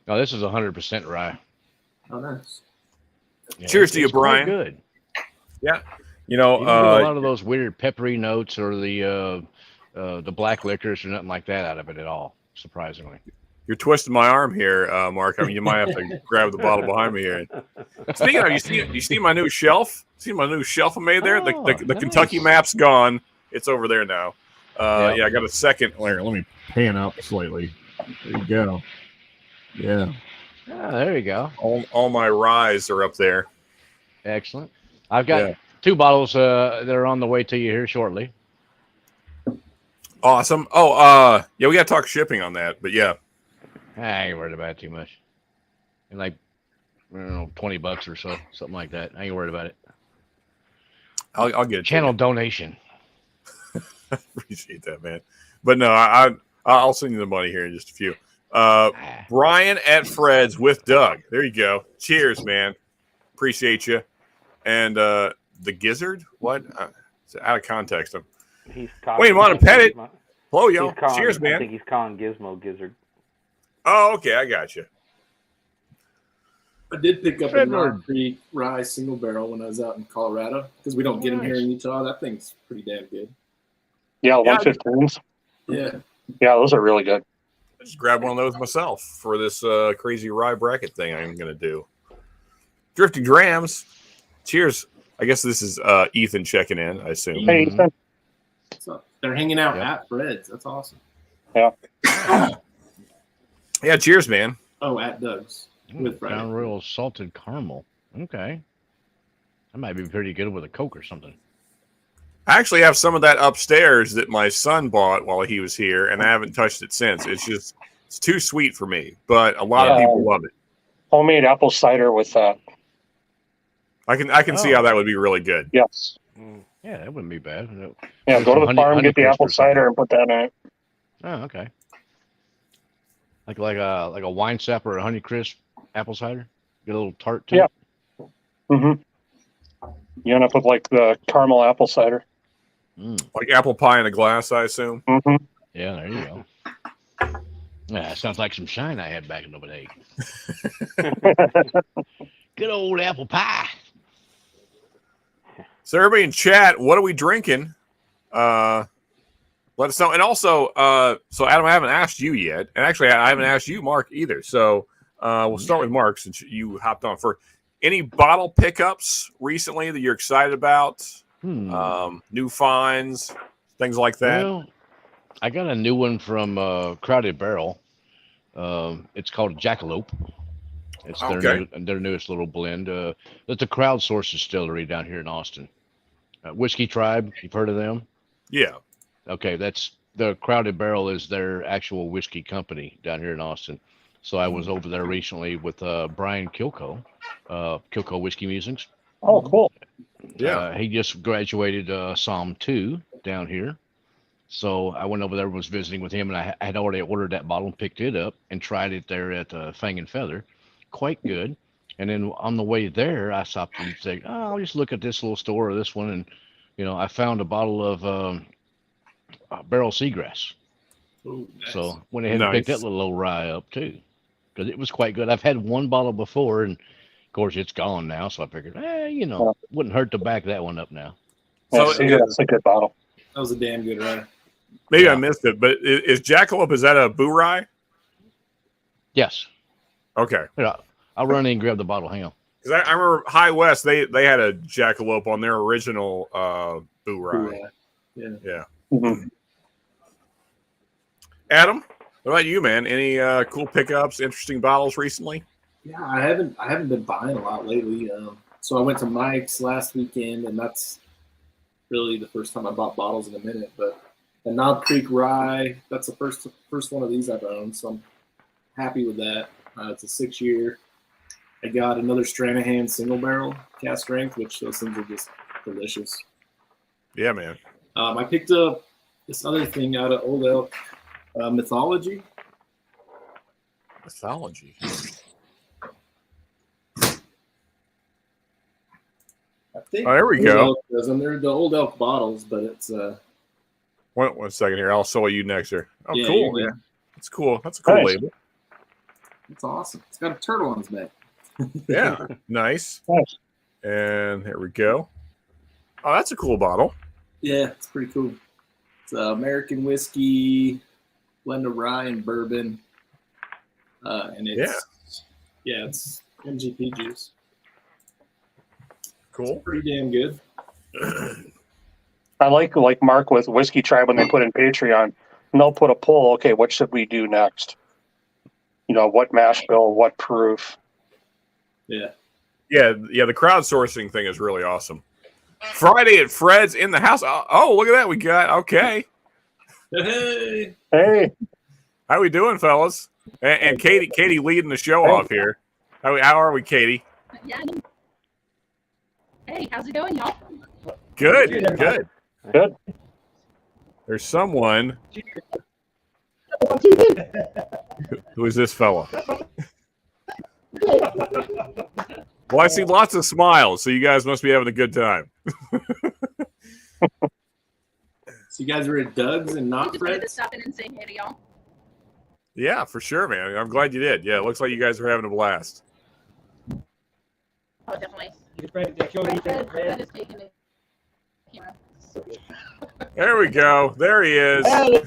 No, this is 100% rye. Oh, nice. Yeah, Cheers to you, it's quite Brian. Good. You know, You don't get a lot of those weird peppery notes or the black licorice or nothing like that out of it at all. Surprisingly. you're twisting my arm here, Mark. I mean, you might have to grab the bottle behind me here. Speaking of, you see my new shelf? See my new shelf I made there? Oh, The nice. Kentucky map's gone. It's over there now. Yeah. Yeah, I got a second. Let me pan up slightly. There you go. Yeah. Ah, there you go. All my ryes are up there. Excellent. I've got Yeah. 2 bottles that are on the way to you here shortly. Awesome. Oh, yeah, we got to talk shipping on that, but yeah. I ain't worried about it too much. And like, I don't know, $20 or so, something like that. I ain't worried about it. I'll get it. to Channel donation. you. Appreciate that, man. But no, I'll send you the money here in just a few. Brian at Fred's with Doug. There you go. Cheers, man. Appreciate you. And the gizzard? What? It's out of context. He's talking. Wait, want to pet it? Hello, He's y'all. calling, Cheers, I man. think he's calling Gizmo Gizzard. Oh, okay. I got you. I did pick up a Fred Knob Creek rye single barrel when I was out in Colorado because we don't get them here in Utah. That thing's pretty damn good. Yeah, Yeah. 115s. Yeah. Yeah, those are really good. I just grabbed one of those myself for this crazy rye bracket thing I'm going to do. Drifting Drams. Cheers. I guess this is Ethan checking in, I assume. Hey, Mhm. Ethan. So they're hanging out Yep. at Fred's. That's awesome. Yeah, cheers, man. Oh, at Doug's with Friday. Crown Royal salted caramel. Okay. That might be pretty good with a Coke or something. I actually have some of that upstairs that my son bought while he was here, and I haven't touched it since. It's too sweet for me, but a lot of Yeah. people love it. Homemade apple cider with that. I can see Oh. how that would be really good. Yes. Yeah, that wouldn't be bad. Yeah, With go to some the honey- farm, get the Honeycrisp apple or something. cider, and put that in it. Oh, okay. Like a wine sap or a Honeycrisp apple cider. Get a little tart to Yeah. it. Mm-hmm. You end up with like the caramel apple cider. Like apple pie in a glass, I assume. Mm-hmm. Yeah, there you go. Yeah, sounds like some shine I had back in the day. Good old apple pie. So everybody in chat, what are we drinking? Let us know. And also, so Adam, I haven't asked you yet, and actually, I haven't asked you, Mark, either. So we'll start with Mark since you hopped on first. Any bottle pickups recently that you're excited about? New finds, things like that. Well, I got a new one from Crowded Barrel. It's called Jackalope. It's their newest little blend. It's a crowdsourced distillery down here in Austin. Whiskey Tribe, you've heard of them? Yeah. Okay, that's the Crowded Barrel is their actual whiskey company down here in Austin. So I was over there recently with Brian Kilco, Kilco Whiskey Musings. Oh, cool. Yeah. He just graduated Psalm 2 down here. So I went over there, was visiting with him, and I had already ordered that bottle and picked it up and tried it there at Fang and Feather. Quite good. And then on the way there, I stopped and said, I'll just look at this little store or this one. And, I found a bottle of Barrel Seagrass. Ooh, nice. So went ahead and picked that little old rye up too, because it was quite good. I've had one bottle before, and Of course, it's gone now, so I figured, wouldn't hurt to back that one up now. Yeah, So see, that's a good bottle. That was a damn good rye. maybe I Yeah. missed it, but is Jackalope, is that a boo rye? Yes. Okay. Here, I'll run in and grab the bottle. Hang on. Because I remember High West, they had a Jackalope on their original boo rye. Yeah. Mhm. Adam, what about you, man? Any cool pickups, interesting bottles recently? Yeah, I haven't been buying a lot lately. So I went to Mike's last weekend, and that's really the first time I bought bottles in a minute. But the Knob Creek Rye, that's the first one of these I've owned, so I'm happy with that. It's a 6-year. I got another Stranahan single barrel cast strength, which those things are just delicious. Yeah, man. I picked up this other thing out of Old Elk, Mythology. Mythology. I think Oh, there we Old go. Elk does them. They're the Old Elk bottles, but it's One second here. I'll show you next here. Oh, Yeah, cool. you're Yeah. good. It's cool. That's a cool Nice. label. it's awesome. It's got a turtle on his back. Yeah. Nice. Nice. And here we go. Oh, that's a cool bottle. Yeah, it's pretty cool. It's American whiskey, blend of rye and bourbon, and it's it's MGP juice. Cool. Pretty damn good. I like Mark with Whiskey Tribe when they put in Patreon, and they'll put a poll. Okay, what should we do next? What mash bill, what proof? Yeah. Yeah. The crowdsourcing thing is really awesome. Friday at Fred's in the house. Oh, look at that. We got, okay. Hey. Hey, How we doing, fellas? And Katie leading the show off here. How are we, Katie? Yeah. Hey, how's it going, y'all? Good. good. There's someone. Who is this fella? Well, I see lots of smiles, so you guys must be having a good time. So you guys were at Doug's and I not just wanted to Fred's? stop in and say hey to y'all. Yeah, for sure, man. I'm glad you did. Yeah, it looks like you guys are having a blast. Oh, definitely. Hey, That is taking the camera. There we go. There he is. Hey,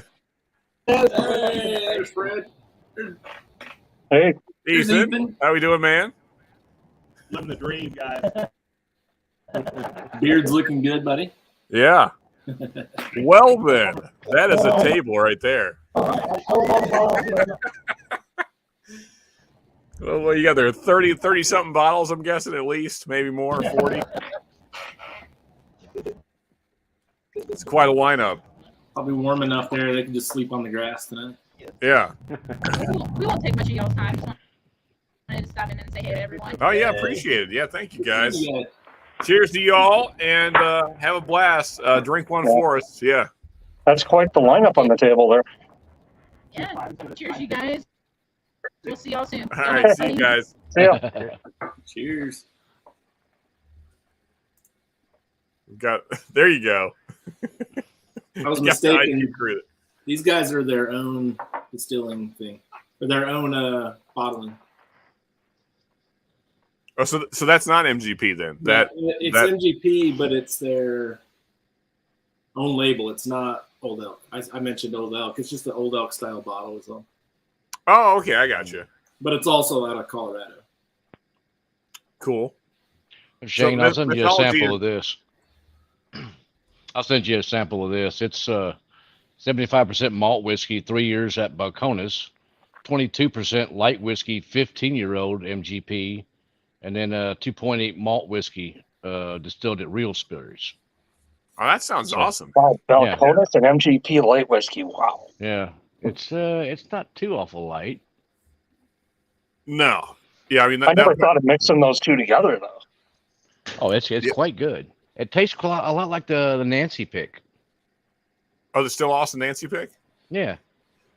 there's Fred. Hey, There's Ethan, Ethan. how we doing, man? living the dream, guys. Beard's looking good, buddy. Yeah. Well, then, that is a table right there. Well, you got there 30 something bottles, I'm guessing, at least, maybe more, 40. It's quite a lineup. Probably warm enough there they can just sleep on the grass tonight. Yeah. We won't take much of y'all's time. Just wanted to stop in and say hey to everyone. Oh, yeah, appreciate it. Yeah, thank you, guys. Yeah. Cheers to y'all, and have a blast. Drink one for us. Yeah. that's quite the lineup on the table there. Yeah. Cheers, you guys. We'll see y'all soon. All right, see you guys. See ya. Cheers. There you go. I was Yeah, mistaken. agree. These guys are their own distilling thing, or their own bottling. Oh, so that's not MGP then. It's MGP, but it's their own label. It's not Old Elk. I mentioned Old Elk. It's just the Old Elk style bottle as well. Oh, okay, I got you. But it's also out of Colorado. Cool. Shane, So I'll send you a mythology- sample of this. I'll send you a sample of this. It's 75% malt whiskey, 3 years at Balcones, 22% light whiskey, 15-year-old MGP, and then 2.8 malt whiskey distilled at Real Spirits. Oh, that sounds awesome. Wow, Balcones and MGP light whiskey. Wow. Yeah, it's not too awful light. No. Yeah, I mean, I never thought of mixing those two together, though. Oh, it's quite good. It tastes a lot like the Nancy pick. Oh, the Still Austin Nancy pick? Yeah,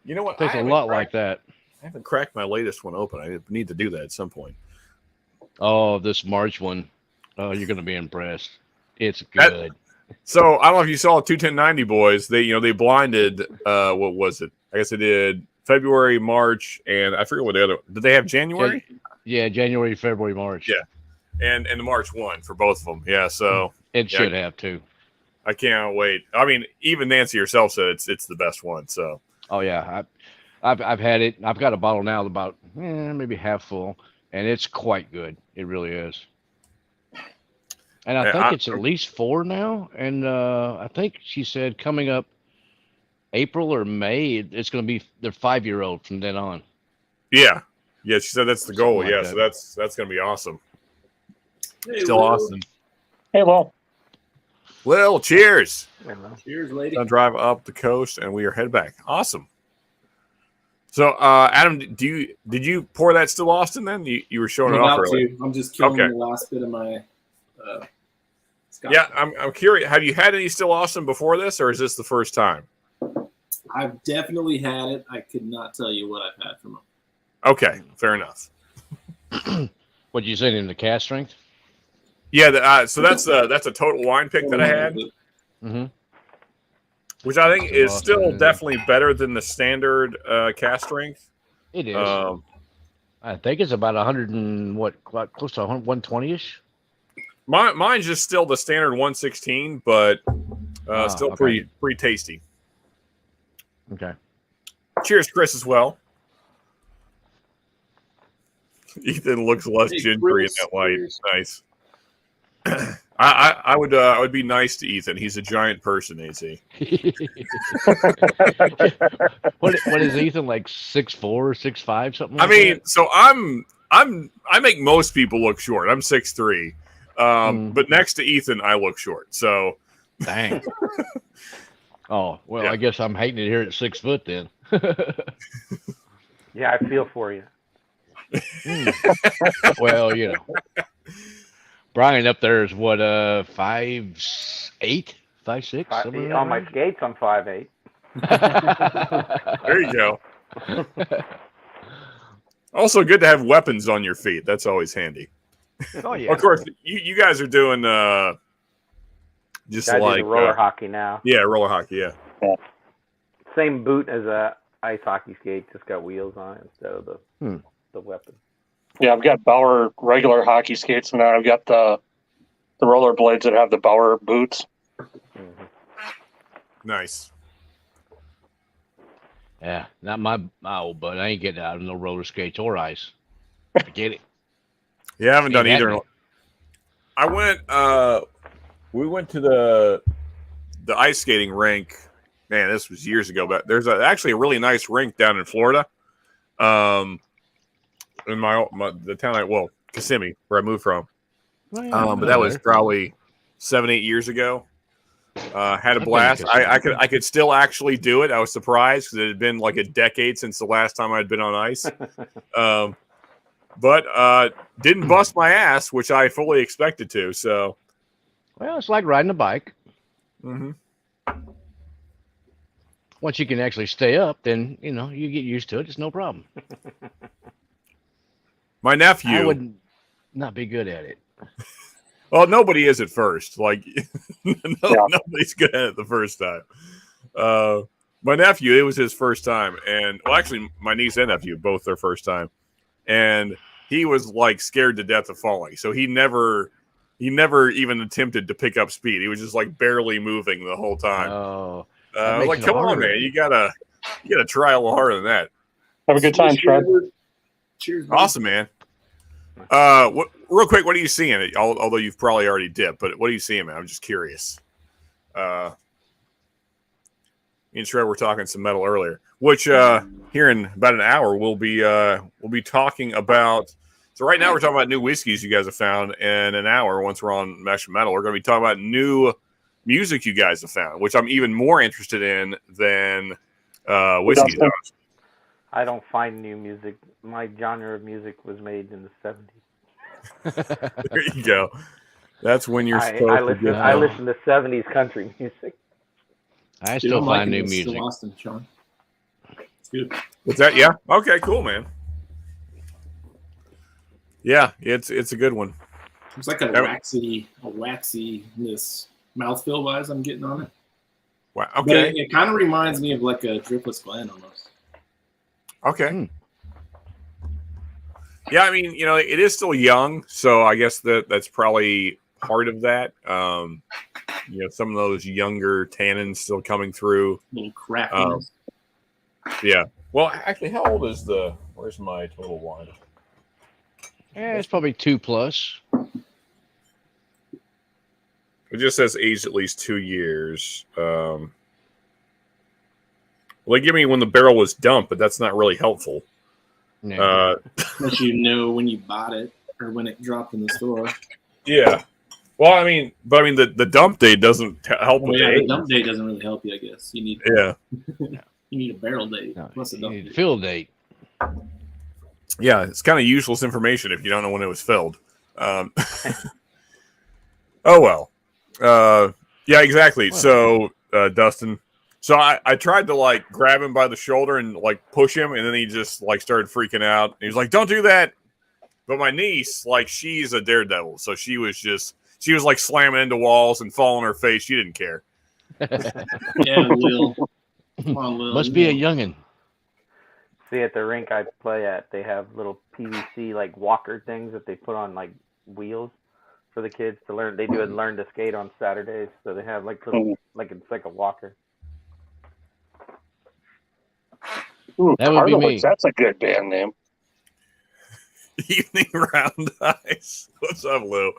You know what? tastes a lot like that. I haven't cracked my latest one open. I need to do that at some point. Oh, this March one. Oh, you're gonna be impressed. It's That- good. So I don't know if you saw 21090 boys. They blinded. What was it? I guess they did February, March, and I forget what the other. Did they have January? Yeah, January, February, March. Yeah. and the March 1 for both of them. Yeah, so It should have too. I can't wait. I mean, even Nancy herself said it's the best one. So Oh yeah, I've had it. I've got a bottle now about maybe half full, and it's quite good. It really is. And I think it's at least 4 now. And I think she said coming up April or May, it's going to be their 5-year-old from then on. yeah, she said that's the goal. Something like Yeah, that. so that's going to be awesome. Hey, Still Will. awesome. Hey, well, Well, cheers. Cheers, lady. Gonna drive up the coast, and we are head back. Awesome. So, Adam, did you pour that still Austin? Then you were showing I'm it off about earlier. to. I'm just killing Okay. the last bit of my. Scotch. Yeah, I'm curious. Have you had any still Austin before this, or is this the first time? I've definitely had it. I could not tell you what I've had from them. Okay, fair enough. What you said in the cast strength? Yeah, so that's a total wine pick that I had, Mm-hmm. which I think is Austin. still definitely better than the standard cast strength. It is. I think it's about 100 and close to 120-ish. Mine's just still the standard 116, but still okay. pretty tasty. Okay. Cheers, Chris, as well. Ethan looks less Hey, gingery in Chris. that light. Nice. I would be nice to Ethan. He's a giant person, AZ. What is Ethan, like 6'4", 6'5", something like I mean, that? so I make most people look short. I'm 6'3", but next to Ethan, I look short. So Dang. Oh, well, Yeah. I guess I'm hating it here at 6 foot then. Yeah, I feel for you. Well, you know. Brian up there is what, 5'8", 5'6", something like On my skates, I'm 5'8". there you go. Also, good to have weapons on your feet. That's always handy. Oh yeah. Of course, you guys are doing just I do like the roller hockey now. yeah, roller hockey. Yeah. Same boot as a ice hockey skate, just got wheels on it instead of the weapon. yeah, I've got Bauer regular hockey skates, and then I've got the roller blades that have the Bauer boots. Mm-hmm. Nice. Yeah, not my old buddy. I ain't getting out of no roller skates or ice. Forget it. Yeah, I haven't done Ain't either. happening. I went. We went to the ice skating rink. Man, this was years ago, but there's actually a really nice rink down in Florida. In the town Kissimmee, where I moved from. Oh, yeah, But that was probably 7-8 years ago. Had a blast. I could still actually do it. I was surprised because it had been like a decade since the last time I'd been on ice. But didn't bust my ass, which I fully expected to. So, well, it's like riding a bike. mm-hmm. Once you can actually stay up, then you get used to it. It's no problem. My nephew. I would not be good at it. Well, nobody is at first. Like, nobody's good at it the first time. My nephew, it was his first time. And, well, actually, my niece and nephew, both their first time. And he was, like, scared to death of falling. So he never even attempted to pick up speed. He was just, like, barely moving the whole time. Oh, I was like, come on, man. You gotta try a little harder than that. Have a good time, Fred. Cheers. buddy. Awesome, man. Real quick, what are you seeing? Although you've probably already dipped, but what are you seeing, man? I'm just curious. Me and Shred were talking some metal earlier, which here in about an hour we'll be talking about. So right now we're talking about new whiskeys you guys have found. In an hour, once we're on Mesh Metal, we're going to be talking about new music you guys have found, which I'm even more interested in than whiskey does. I don't find new music. My genre of music was made in the 70s. There you go. That's when you're supposed I to listen. get. I listen to 70s country music. I Dude, still I'm find liking new this music. Still Austin, Sean. It's good. What's that? Yeah. Okay. Cool, man. Yeah, it's a good one. It's like a waxiness mouthfeel vibes I'm getting on it. Wow. But Okay. it kind of reminds me of like a Dripless Glen almost. Okay. Yeah, I mean, it is still young, so I guess that's probably part of that. Some of those younger tannins still coming through. Little craftiness. Yeah. Well, actually, how old is where's my total wine? It's probably 2+. It just says aged at least 2 years. Well, they give me when the barrel was dumped, but that's not really helpful. Yeah. Unless you know when you bought it or when it dropped in the store. Yeah. Well, I mean, the dump date doesn't help with the age. dump date doesn't really help you, I guess. You need you need a barrel date plus a dump You need date. fill date. Yeah, it's kind of useless information if you don't know when it was filled. Oh well. Yeah, exactly. So, Dustin. So I tried to grab him by the shoulder and push him, and then he just started freaking out. He was like, "Don't do that!" But my niece, she's a daredevil, so she was slamming into walls and falling on her face. She didn't care. Yeah, Lil. Come on, Lil. Must be a youngin'. See, at the rink I play at, they have little PVC walker things that they put on wheels for the kids to learn. They do learn to skate on Saturdays, so they have little it's like a walker. Ooh, That would be Cartilage, me. that's a good band name. Evening Round Eyes. What's up, Lou?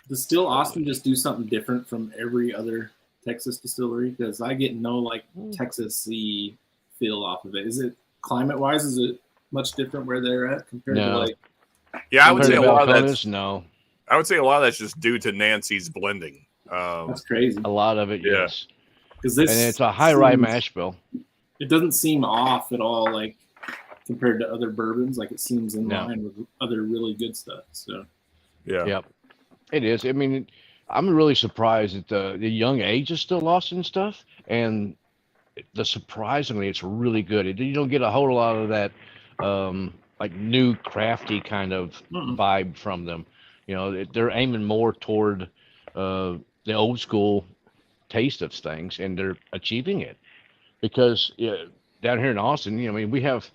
Does Still Austin just do something different from every other Texas distillery? Because I get no Texas-y feel off of it. Is it climate-wise? Is it much different where they're at compared to Yeah, I would say a lot of that's no. I would say a lot of that's just due to Nancy's blending. That's crazy. A lot of it, Yeah. yes. Because this And it's a high rye mash bill. It doesn't seem off at all, compared to other bourbons. It seems in line with other really good stuff. So Yeah. Yep. It is. I mean, I'm really surprised at the young age is still lost and stuff. And surprisingly, it's really good. You don't get a whole lot of that new crafty kind of vibe from them. They're aiming more toward the old school taste of things, and they're achieving it. Because down here in Austin, we have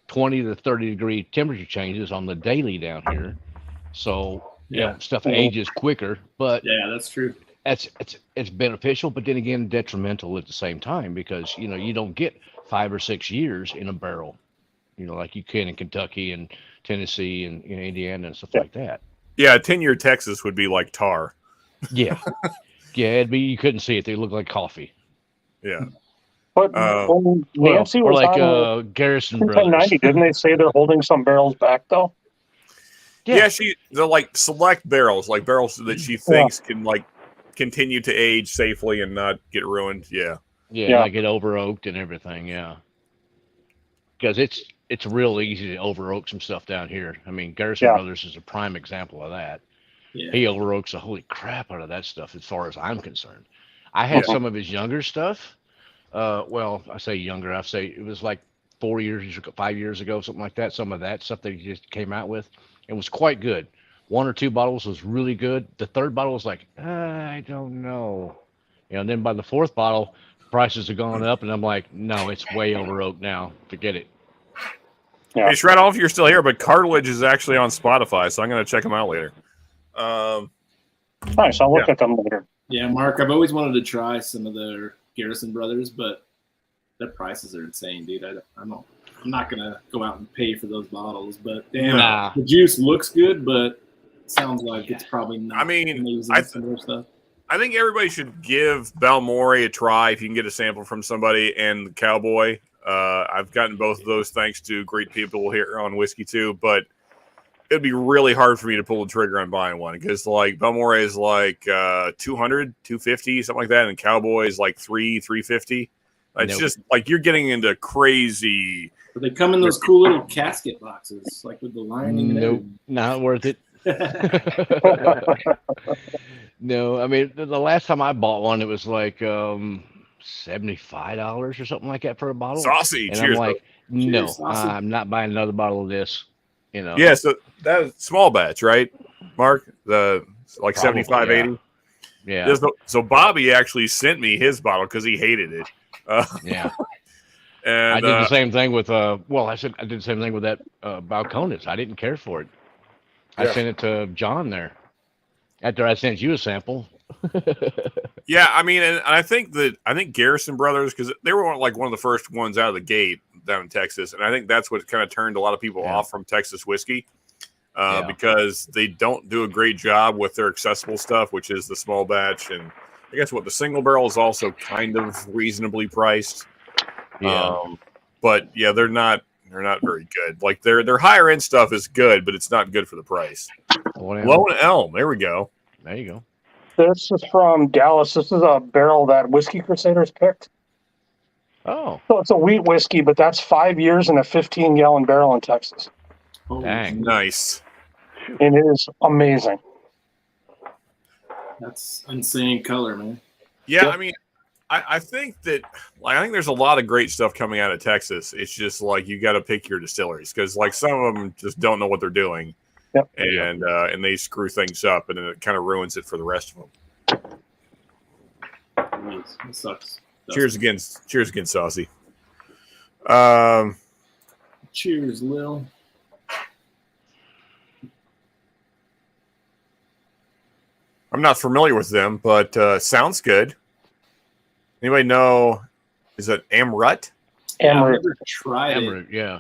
20 to 30 degree temperature changes on the daily down here. So stuff ages quicker, but yeah, that's true. It's beneficial, but then again, detrimental at the same time because you don't get 5 or 6 years in a barrel, like you can in Kentucky and Tennessee and Indiana and stuff like that. Yeah, 10-year Texas would be like tar. Yeah, it'd be you couldn't see it; they look like coffee. Yeah. But when Nancy was on Garrison Brothers, 1090, didn't they say they're holding some barrels back though? Yeah, they're select barrels, barrels that she thinks can continue to age safely and not get ruined. Yeah. Not get over oaked and everything. Yeah, because it's real easy to over oak some stuff down here. I mean, Garrison Brothers is a prime example of that. Yeah. He over oaks the holy crap out of that stuff, as far as I'm concerned. I had some of his younger stuff. Well, I say younger. I say it was 5 years ago, something like that. Some of that stuff that he just came out with, it was quite good. 1 or 2 bottles was really good. The third bottle was I don't know. And then by the 4th bottle, prices have gone up, and I'm like, no, it's way over oak now. Forget it. Yeah. Hey, Shred, I don't know if you're still here, but Cartilage is actually on Spotify, so I'm going to check them out later. Nice. I'll look at them later. Yeah, Mark, I've always wanted to try some of their Garrison Brothers, but their prices are insane, dude. I'm not gonna go out and pay for those bottles, but damn, the juice looks good, but it sounds like it's probably not. I mean, amazing similar stuff. I think everybody should give Balmore a try if you can get a sample from somebody, and the Cowboy. I've gotten both of those thanks to great people here on Whiskey too, but it'd be really hard for me to pull the trigger on buying one because Balmore is 200, 250, something like that, and Cowboy is $350. It's just you're getting into crazy. But they come in those cool little casket boxes, with the lining. Nope, not worth it. No, I mean the last time I bought one, it was $75 or something like that for a bottle. Saucy. And cheers, I'm no, cheers, I'm not buying another bottle of this. Yeah, so that's small batch, right, Mark? The 75, 80. Yeah. So Bobby actually sent me his bottle because he hated it. Yeah. And I did the same thing with well, I did the same thing with that Balcones. I didn't care for it. I Yeah. sent it to John there after I sent you a sample. Yeah, I mean, and I think Garrison Brothers, because they were like one of the first ones out of the gate down in Texas, and I think that's what kind of turned a lot of people off from Texas whiskey, because they don't do a great job with their accessible stuff, which is the small batch, and I guess the single barrel is also kind of reasonably priced. Yeah, but yeah, they're not very good. Like their higher end stuff is good, but it's not good for the price. Lone Elm, there we go. There you go. This is from Dallas. This is a barrel that Whiskey Crusaders picked. Oh, So it's a wheat whiskey, but that's 5 years in a 15-gallon barrel in Texas. dang. Nice. It is amazing. That's insane color, man. Yeah, I mean, I think that I think there's a lot of great stuff coming out of Texas. It's just like you got to pick your distilleries, because like some of them just don't know what they're doing. Yep. And they screw things up, and then it kind of ruins it for the rest of them. It sucks. Cheers again, Saucy. Cheers, Lil. I'm not familiar with them, but sounds good. Anybody know? Is it Amrut? I've never tried it. Amrut, yeah.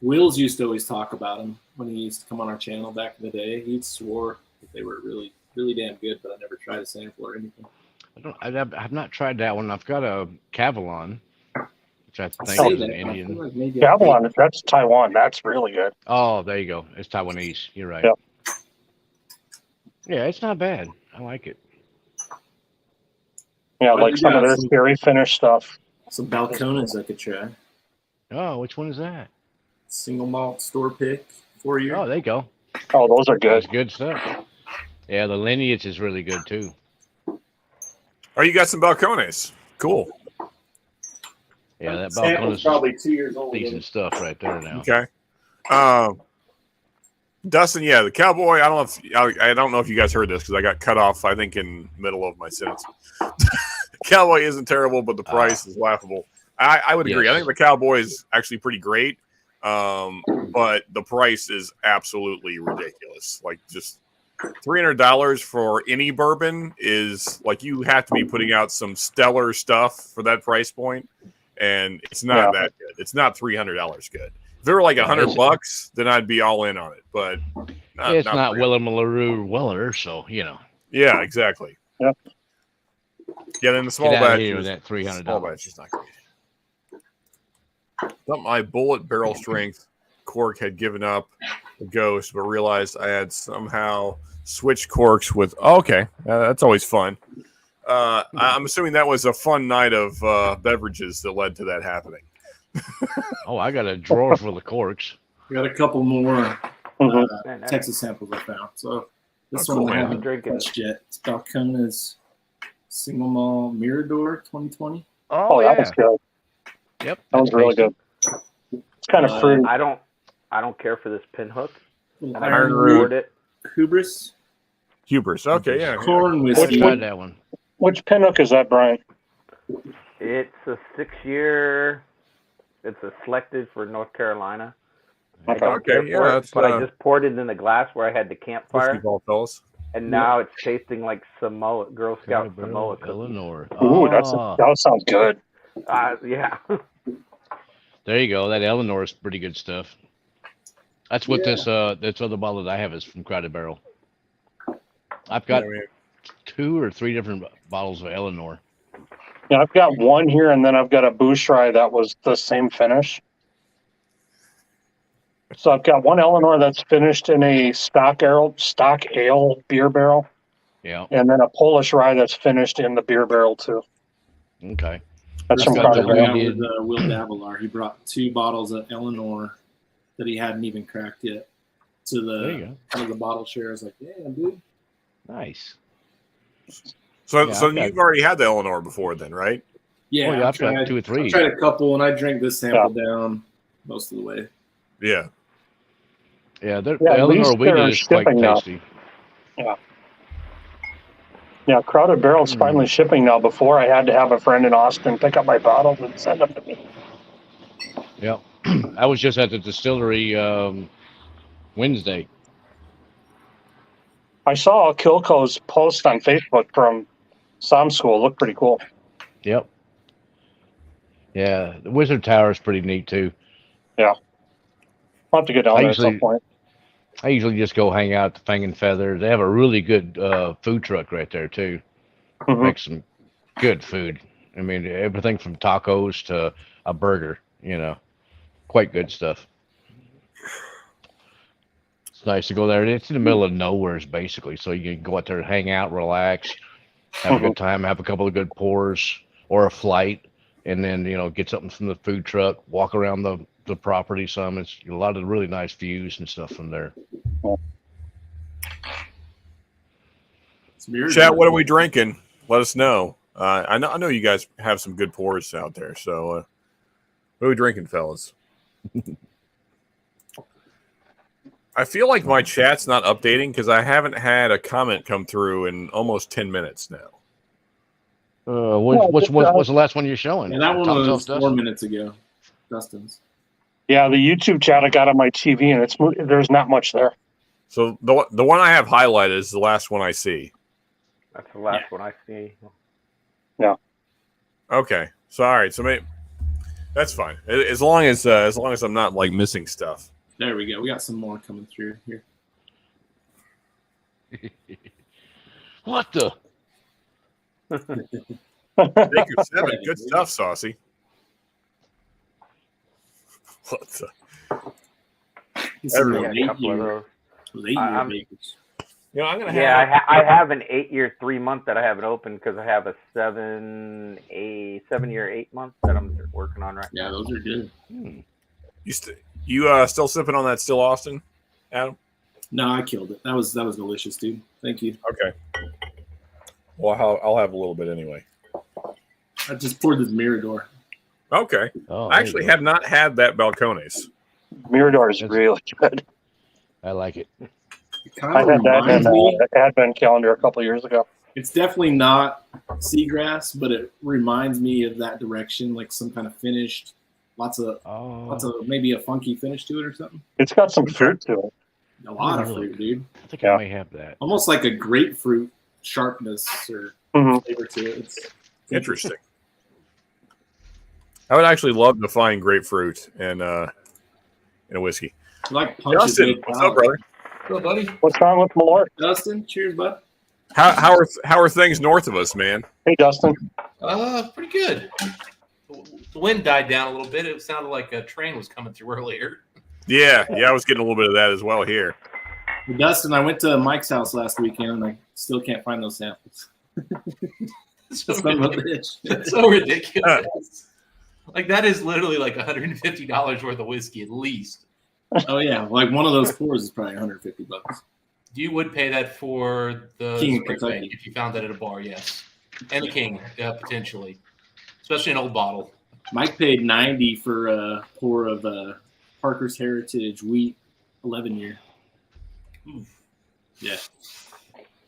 Wills used to always talk about them when he used to come on our channel back in the day. He swore that they were really, really damn good, but I never tried a sample or anything. I've not tried that one. I've got a Cavalon, which I think Say is that, an I feel Indian. like maybe Babylon, that's Taiwan. That's really good. Oh, there you go. It's Taiwanese. You're right. Yep. Yeah, it's not bad. I like it. Yeah, Well, like some of their berry finish stuff. some Balcones I could try. Oh, which one is that? Single malt store pick, 4 year. Oh, there you go. Oh, those are good. That's good stuff. Yeah, the lineage is really good too. Oh, you got some Balcones. Cool. Yeah, that Sample's Balcones probably is 2 years old. decent stuff right there now. Okay. Dustin, yeah, the Cowboy. I don't know if you guys heard this because I got cut off, I think, in middle of my sentence. Cowboy isn't terrible, but the price is laughable. I would agree. Yes. I think the Cowboy is actually pretty great, but the price is absolutely ridiculous. Like just $300 for any bourbon is like you have to be putting out some stellar stuff for that price point, and it's not that good. It's not $300 good. If they were like $100, then I'd be all in on it. But it's not Willem LaRue Weller, so you know. Yeah, exactly. Yep. Yeah, then the small Get out of batch here is with that $300. Small batch is not great. Thought my bullet barrel strength cork had given up the ghost, but realized I had somehow switched corks with. Oh, okay, that's always fun. I'm assuming that was a fun night of beverages that led to that happening. Oh, I got a drawer full of corks. We got a couple more Texas samples I found. So this one I haven't touched yet. It's Balcones Single Malt Mirador 2020. Oh, that was good. Yep, that was really good. It's kind of fruity. I don't care for this pinhook. And I Iron poured it. Hubris. Okay, yeah. Corn whiskey. Tried that one. Which pinhook is that, Brian? It's a 6-year. It's a selected for North Carolina. I don't care for it, but I just poured it in a glass where I had the campfire. And now it's tasting like Samoa, Girl Scout Samoa cookies. Eleanor. Ooh, that sounds good. Yeah. There you go. That Eleanor is pretty good stuff. That's what this other bottle that I have is from Crowded Barrel. I've got 2 or 3 different bottles of Eleanor. Yeah, I've got one here, and then I've got a Booshry that was the same finish. So I've got one Eleanor that's finished in a stock ale beer barrel. Yeah. And then a Polish rye that's finished in the beer barrel too. Okay. That's from Crowded Barrel. with Will Davilar. He brought 2 bottles of Eleanor that he hadn't even cracked yet to the bottle share. I was like, yeah, dude. Nice. So you've already had the Eleanor before then, right? Yeah, I've tried 2 or 3. I tried a couple, and I drank this sample down most of the way. Yeah. Yeah, the Eleanor wheat is quite tasty. Yeah. Yeah, Crowded Barrel's finally shipping now. Before I had to have a friend in Austin pick up my bottles and send them to me. Yep. I was just at the distillery Wednesday. I saw Kilco's post on Facebook from Som School. Looked pretty cool. Yep. Yeah, the Wizard Tower is pretty neat too. I'll have to get down I there at some usually- point. I usually just go hang out at the Fang and Feather. They have a really good food truck right there too. Mhm. Make some good food. I mean, everything from tacos to a burger. You know, quite good stuff. It's nice to go there. It's in the middle of nowhere, basically, so you can go out there and hang out, relax, have a good time, have a couple of good pours or a flight, and then get something from the food truck, walk around the property some. It's a lot of really nice views and stuff from there. Chat, what are we drinking? Let us know. I know you guys have some good pours out there. So, what are we drinking, fellas? I feel like my chat's not updating because I haven't had a comment come through in almost 10 minutes now. What's the last one you're showing? And that one Top was Shelf 4 Dustin? minutes ago. Dustin's. Yeah, the YouTube chat I got on my TV, and there's not much there. So the one I have highlighted is the last one I see. That's the last one I see. Okay, so all right, so maybe that's fine as long as I'm not like missing stuff. There we go. We got some more coming through here. What the? Baker 7, good stuff, Saucy. What the? This is Everyone, an Yeah, a couple of 8-year, those. 8-year bakers. I'm gonna Yeah, I have an 8-year 3-month that I haven't opened because I have a 7-year 8-month that I'm working on right Yeah, now. those are good. You still sipping on that still Austin, Adam? No, I killed it. That was delicious, dude. Thank you. Okay. Well, I'll have a little bit anyway. I just poured this Mirador. Okay. Oh, I actually have not had that Balcones. Mirador is really good. I like it. It kind I of had that in reminds me. the advent calendar a couple years ago. It's definitely not seagrass, but it reminds me of that direction, like some kind of finished, lots of maybe a funky finish to it or something. It's got some fruit to it. A lot of Really? fruit, dude. I think Yeah. I may have that. Almost like a grapefruit sharpness or Mhm. flavor to it. It's Interesting. I would actually love to find grapefruit in a whiskey. like punches. Justin, made what's out. up, brother? Hello, buddy. What's wrong with Malort? Dustin, cheers, bud. How are things north of us, man? Hey, Dustin. Pretty good. The wind died down a little bit. It sounded like a train was coming through earlier. Yeah, I was getting a little bit of that as well here. Well, Dustin, I went to Mike's house last weekend and I still can't find those samples. So Son of a ridiculous. bitch. That's so ridiculous. Like that is literally like $150 worth of whiskey at least. Oh yeah, like one of those pours is probably $150. You would pay that for the King of Spring Kentucky. Bank if you found that at a bar, yes, and the King, potentially, especially an old bottle. Mike paid $90 for a pour of Parker's Heritage Wheat 11-year. Oof. Yeah.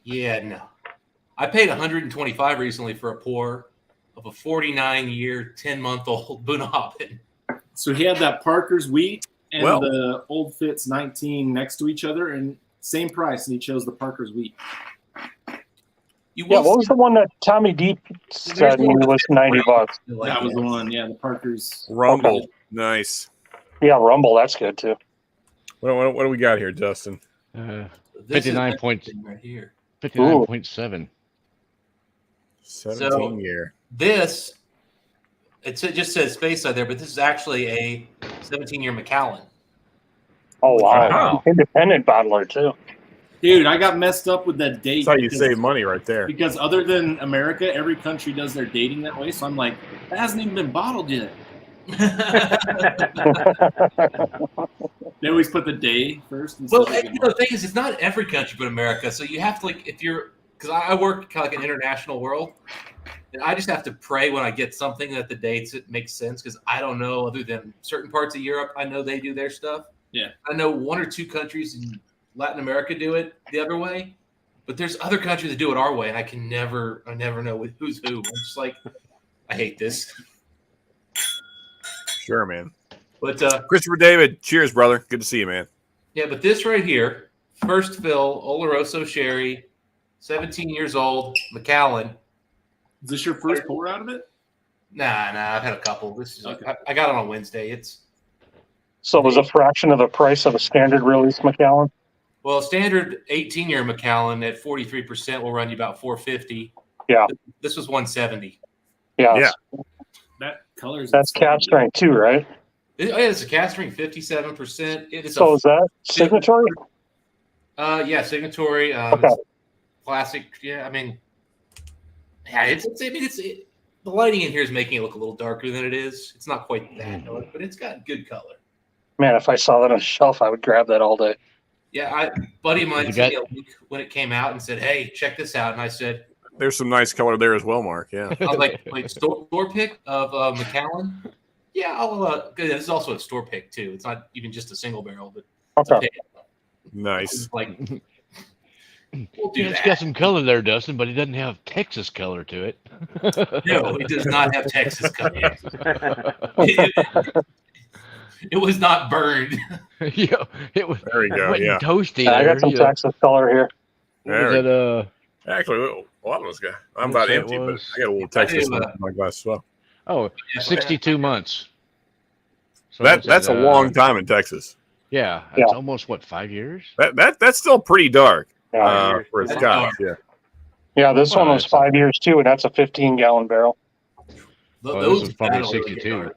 Yeah, no. I paid $125 recently for a pour of a 49-year, 10-month-old Bunnahabhain. So he had that Parker's Wheat and Well- the Old Fitz 19 next to each other and same price, and he chose the Parker's Wheat. You Yeah, will what was see- the one that Tommy D said one was $90? like That was that. the one, yeah, the Parker's. Rumble, nice. Yeah, Rumble, that's good too. What do we got here, Dustin? This is 59 points. everything right here. 59.7. 17 year. This, it just says Speyside there, but this is actually a 17-year Macallan. Oh, wow. Wow. Independent bottler too. Dude, I got messed up with that date. That's how you because- save money right there. Because other than America, every country does their dating that way. So I'm like, that hasn't even been bottled yet. They always put the day first. instead Well, of and, the thing is, it's not every country but America. So you have to, like, if you're, because I work kind of like an international world, and I just have to pray when I get something that the dates it makes sense because I don't know other than certain parts of Europe. I know they do their stuff. Yeah. I know 1 or 2 countries in Latin America do it the other way, but there's other countries that do it our way, and I never know who's who. I'm just like, I hate this. Sure, man. But Christopher David, cheers, brother. Good to see you, man. yeah, but this right here, first fill, Oloroso Sherry, 17 years old, Macallan. Is this your first pour out of it? Nah, I've had a couple. This is Okay. I got it on Wednesday. So it was a fraction of the price of a standard release Macallan. Well, standard 18-year Macallan at 43% will run you about $450. Yeah. This was $170. Yeah. That color's That's cast strength too, right? It's a cast ring, 57%. It is So is that signatory? yeah, signatory. Okay. It's classic. Yeah, I mean, yeah, the lighting in here is making it look a little darker than it is. It's not quite that dark, but it's got good color. Man, if I saw that on a shelf, I would grab that all day. Yeah, buddy of mine sent me a link when it came out and said, "Hey, check this out." And I said, There's some nice color there as well, Mark. Yeah. I was like store pick of Macallan. Yeah, I'll. This is also a store pick too. It's not even just a single barrel, but Okay. Nice. like we'll do It's that. got some color there, Dustin, but it doesn't have Texas color to it. No, it does not have Texas color. It was not burned. Yeah, it was. There we go, wet and yeah. toasty. I there, got some you know. Texas color here. What was it, Actually, a lot of us got. I'm about That empty, but was- I got a little Texas do, in my glass as well. oh, 62 months. So That's what's a that, long time in Texas. Yeah, Yeah. that's almost what, 5 years? That's still pretty dark Yeah, for a That's Scotch. dark. Yeah. yeah, this one was Nice. 5 years too, and that's a 15-gallon barrel. This was probably that'll really get 62. dark.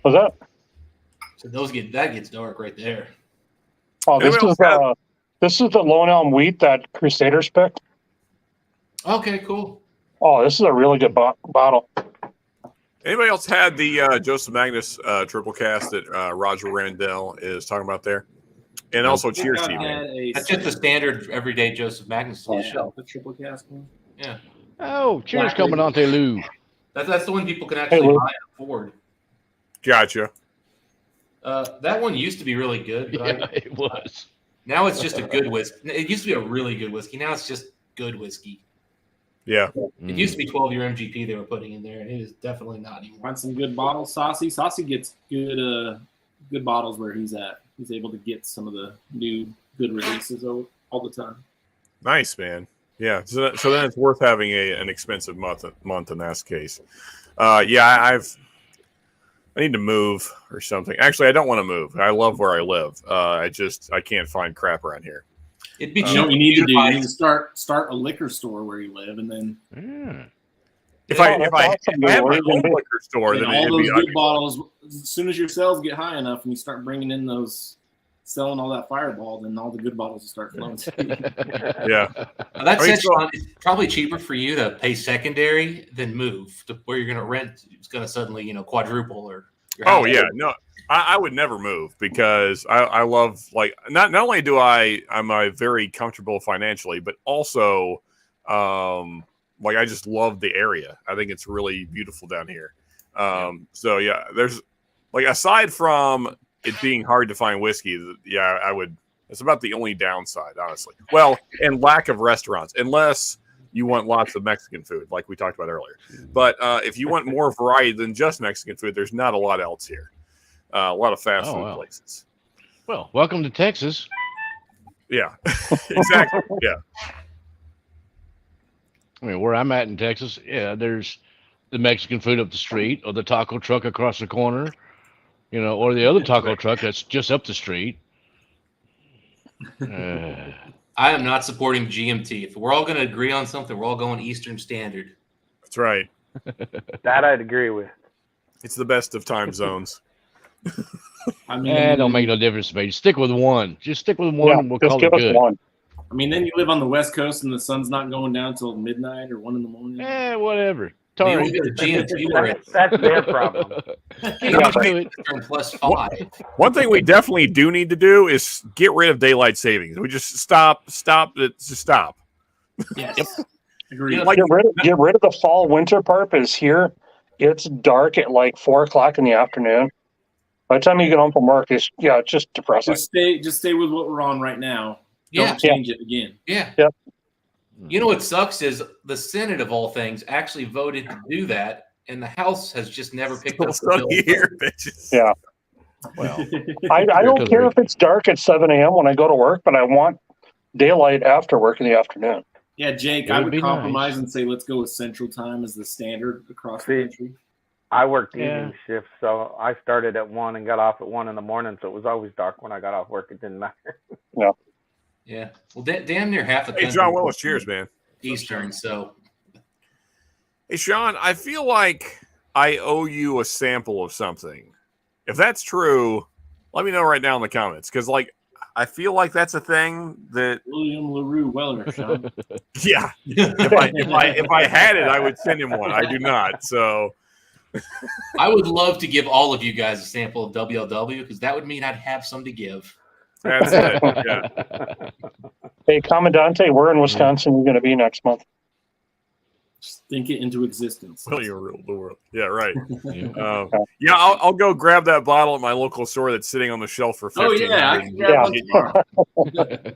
Was that? So that gets dark right there. Oh, this Anybody is else have- this is the Lone Elm wheat that Crusaders picked. Okay, cool. Oh, this is a really good bottle. Anybody else had the Joseph Magnus triple cast that Roger Randell is talking about there? And also, cheers to you, man. That's just the standard everyday Joseph Magnus on the Yeah, shelf. the triple cask one. Yeah, Oh, cheers, Black label. Comandante Lou. that's the one people can actually Lou. buy and afford. Gotcha. That one used to be really good, but Yeah, it was. now it's just a good whiskey. It used to be a really good whiskey. Now it's just good whiskey. Yeah. It used to be 12-year MGP they were putting in there, and it is definitely not anymore. Find some good bottles. Saucy gets good bottles where he's at. He's able to get some of the new good releases all the time. Nice, man. Yeah. So then it's worth having an expensive month in that case. Yeah, I need to move or something. Actually, I don't want to move. I love where I live. I can't find crap around here. It'd be You cheap. know what you need to do? buy- You need to start a liquor store where you live, and then Yeah. If I that's awesome, had my dude. own liquor store, then all it'd those be good bottles. As soon as your sales get high enough, and you start bringing in those, selling all that Fireball, then all the good bottles will start flowing. yeah. That I mean, said, Sean, it's probably cheaper for you to pay secondary than move to where you're going to rent. It's going to suddenly, quadruple or. Your Oh house. yeah, no, I would never move because I love not only am I very comfortable financially, but also I just love the area. I think it's really beautiful down here. So yeah, there's aside from it being hard to find whiskey, yeah, I would. It's about the only downside, honestly. Well, and lack of restaurants, unless you want lots of Mexican food, like we talked about earlier. But if you want more variety than just Mexican food, there's not a lot else here. A lot of fast food places. Well, welcome to Texas. Yeah, exactly. Yeah. I mean, where I'm at in Texas, yeah, there's the Mexican food up the street, or the taco truck across the corner, or the other taco truck that's just up the street. I am not supporting GMT. If we're all going to agree on something, we're all going Eastern Standard. That's right. That I'd agree with. It's the best of time zones. I mean, It don't make no difference to me. Stick with one. Just stick with one, and we'll just call give it us good. one. I mean, then you live on the West Coast and the sun's not going down till midnight or 1 a.m. Whatever. You Sorry. won't get the GMT where it's That's their problem. +5. One thing we definitely do need to do is get rid of daylight savings. We just stop. Just stop. Yes. Agreed. Yeah. Like, Get rid of the fall winter part. Is here. It's dark at like 4:00 in the afternoon. By the time you get home from work, it's just depressing. Just stay with what we're on right now. Yeah. Don't change it again. Yeah. Yep. You know what sucks is the Senate of all things actually voted to do that and the house has just never picked Still up the bill. sunny here, bitches. Yeah. Well, I don't Because care we- if it's dark at 7 a.m. when I go to work, but I want daylight after work in the afternoon. Yeah, Jake, It I would would be compromise nice. and say let's go with Central Time as the standard across See, the country. I worked Yeah. evening shifts, so I started at 1 and got off at 1 in the morning, so it was always dark when I got off work. It didn't matter. Yeah. Well, damn near half the Hey, country John Willis, cheers, man. Eastern. So Hey, Sean, I feel like I owe you a sample of something. If that's true, let me know right now in the comments, because like I feel like that's a thing that William LaRue Weller, Sean. yeah. If I had it, I would send him one. I do not. So I would love to give all of you guys a sample of WLW because that would mean I'd have some to give. that's it. Yeah. Hey, Commandante, where in Wisconsin are you going to be next month? Just think it into existence. Will you rule the world? Yeah, right. Yeah. Yeah, I'll go grab that bottle at my local store that's sitting on the shelf for 15. Oh yeah, I can grab one tomorrow.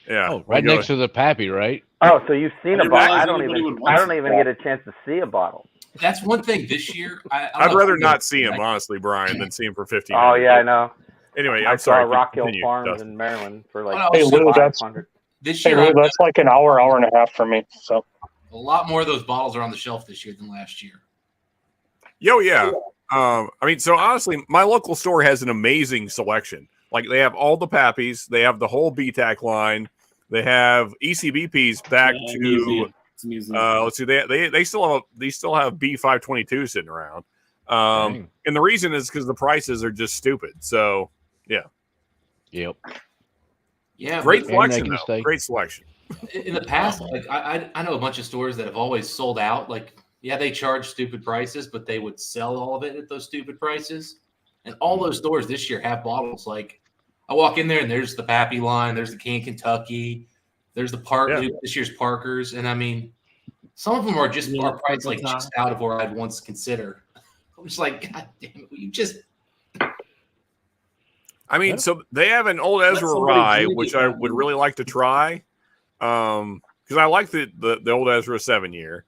Yeah. Oh, right next to the Pappy, right? Oh, so you've seen I a didn't bottle? realize I don't anybody even. would want I don't some. even get a chance to see a bottle. That's one thing this year. I don't I'd know rather if not see him, honestly, Brian, than see him for 15. Oh yeah, I know. Anyway, I I'm saw sorry. Rock Hill Continue, Farms Dustin. in Maryland for like Hey, Lou, that's- 500. This Hey, year, Lou, that's like an hour and a half for me. So a lot more of those bottles are on the shelf this year than last year. Yo, yeah. I mean, so honestly, my local store has an amazing selection. Like they have all the Pappies, they have the whole BTAC line, they have ECBPs back Yeah, to museum. It's a museum. let's see, they still have B522 sitting around. Dang. And the reason is because the prices are just stupid. So Yep. Yeah, great but selection, can though. stay. Great selection. in the past, like I know a bunch of stores that have always sold out. Like, yeah, they charge stupid prices, but they would sell all of it at those stupid prices. And all those stores this year have bottles. Like, I walk in there and there's the Pappy line, there's the King Kentucky, there's the this year's Parkers, and I mean, some of them are just Yeah, are priced like purple just out of where I'd once consider. I'm just like, God damn it, will you just I mean, Yeah. so they have an old Let Ezra somebody rye, drink which it, I man. would really like to try. Because I like the old Ezra 7-year.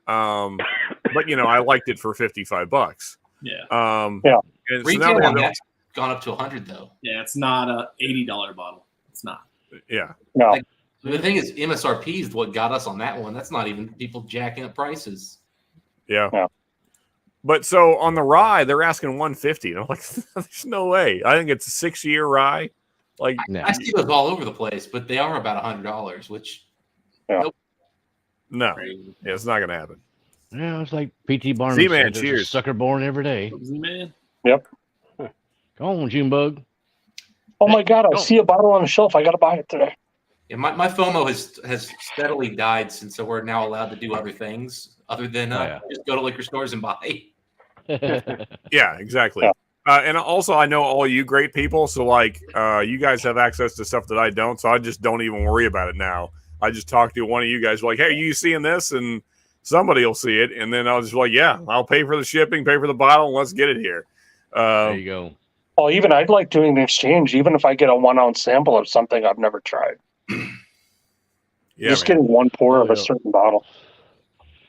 But you know, I liked it for $55. Yeah. Yeah. And so now retail they have on that's gone up to $100 though. Yeah, it's not a $80 bottle. It's not. yeah. no, Like, The thing is, MSRP is what got us on that one. That's not even people jacking up prices. Yeah. Yeah. But so on the rye, they're asking 150. And I'm like, there's no way. I think it's a 6-year rye. Like, No. I see those all over the place, but they are about $100, which no, Crazy. yeah, it's not going to happen. Yeah, it's like P.T. Barnum Z-Man, said, there's a cheers. sucker born every day. Man. Come on, Junebug. oh my God, I Don't. see a bottle on the shelf. I got to buy it today. yeah, my FOMO has steadily died since we're now allowed to do other things other than Oh, yeah. just go to liquor stores and buy. Yeah, exactly. Yeah. And also, I know all you great people. So, like, you guys have access to stuff that I don't. So I just don't even worry about it now. I just talk to one of you guys, like, hey, you seeing this? And somebody will see it. And then I'll just be like, yeah, I'll pay for the shipping, pay for the bottle, and let's get it here. There you go. Well, even I'd like doing the exchange, even if I get a 1 ounce sample of something I've never tried. Yeah, Just man. getting one pour of Yeah. a certain bottle.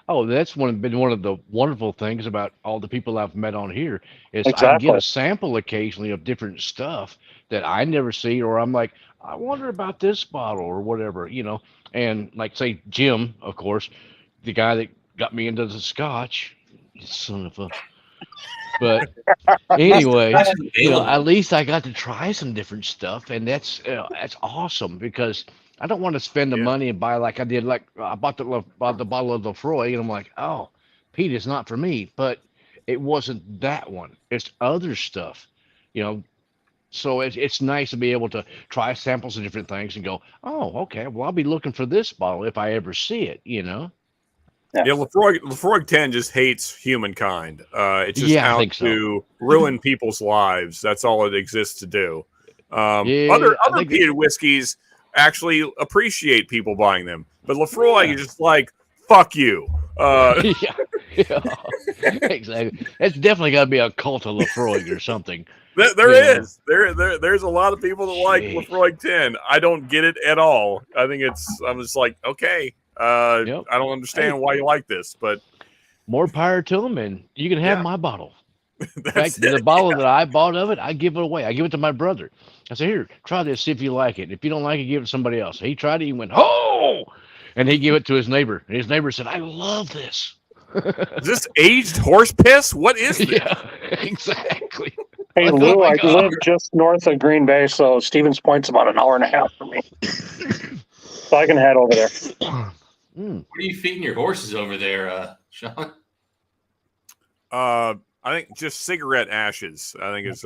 Oh, that's been one of the wonderful things about all the people I've met on here is I Exactly. get a sample occasionally of different stuff that I never see, or I'm like, I wonder about this bottle or whatever, you know. And like say Jim, of course, the guy that got me into the Scotch, son of a. But anyway, you know, at least I got to try some different stuff, and that's awesome because I don't want to spend the Yeah. money and buy like I did. Like I bought the bottle of Lefroy, and I'm like, oh, Pete, it's not for me. But it wasn't that one. It's other stuff, you know. So it's nice to be able to try samples of different things and go, oh, okay, well, I'll be looking for this bottle if I ever see it, you know. Yeah, Lefroy 10 just hates humankind. It's just Yeah, I out think so. to ruin people's lives. That's all it exists to do. Yeah, Other I think peated whiskeys actually appreciate people buying them, but Lefroy is just like, fuck you. yeah, exactly. It's definitely got to be a cult of Lefroy or something. There is. There's a lot of people that like Jeez. Lefroy 10. I don't get it at all. I'm just like, okay. Yep. I don't understand why you like this, but more power to them, and you can have Yeah. my bottle. In That's fact, the it. bottle that I bought of it, I give it away. I give it to my brother. I said, "Here, try this. See if you like it. If you don't like it, give it to somebody else." He tried it. He went, "Oh!" And he gave it to his neighbor. And his neighbor said, "I love this." Is this aged horse piss? What is this? Yeah, exactly. Hey, Like, Lou, oh my I God. live just north of Green Bay, so Stevens Point's about an hour and a half from me. So I can head over there. Mm. What are you feeding your horses over there, Sean? I think just cigarette ashes. I think it's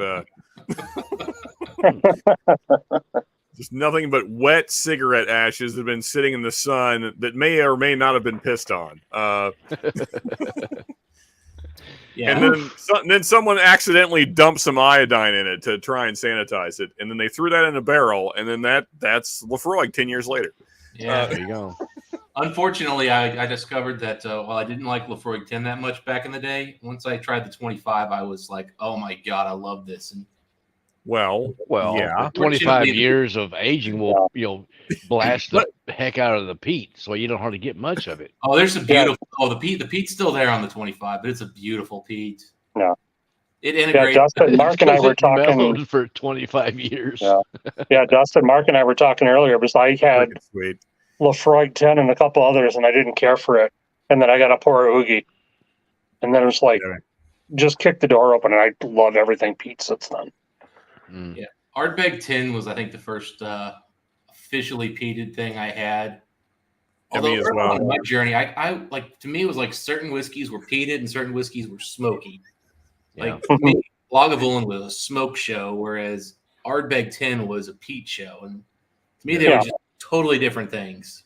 just nothing but wet cigarette ashes that have been sitting in the sun that may or may not have been pissed on. Yeah. And then someone accidentally dumped some iodine in it to try and sanitize it, and then they threw that in a barrel, and then that's Lefroy 10 years later. Yeah. There you go. Unfortunately, I discovered that while I didn't like Lefroy 10 that much back in the day, once I tried the 25, I was like, oh my God, I love this. And Well, Well, yeah. 25 years of aging will blast the heck out of the peat, so you don't hardly get much of it. oh, there's some beautiful. Oh, the peat's still there on the 25, but it's a beautiful peat. Yeah. It Yeah, integrates. Dustin, Mark, and I Because were it talking. mellowed for 25 years. Yeah. Yeah, Dustin, Mark, and I were talking earlier because I had Freaking sweet. Lefroy 10 and a couple others, and I didn't care for it. And then I got a pour Oogie. And then it was like, Yeah. just kick the door open, and I love everything Pete since then. Mm. Yeah. Ardbeg 10 was, I think, the first officially peated thing I had. Yeah, me Although as early well. on in my journey, I like, to me, it was like certain whiskeys were peated and certain whiskeys were smoky. Yeah. Like, to me, Lagavulin was a smoke show, whereas Ardbeg 10 was a peat show. And to me, they were just totally different things.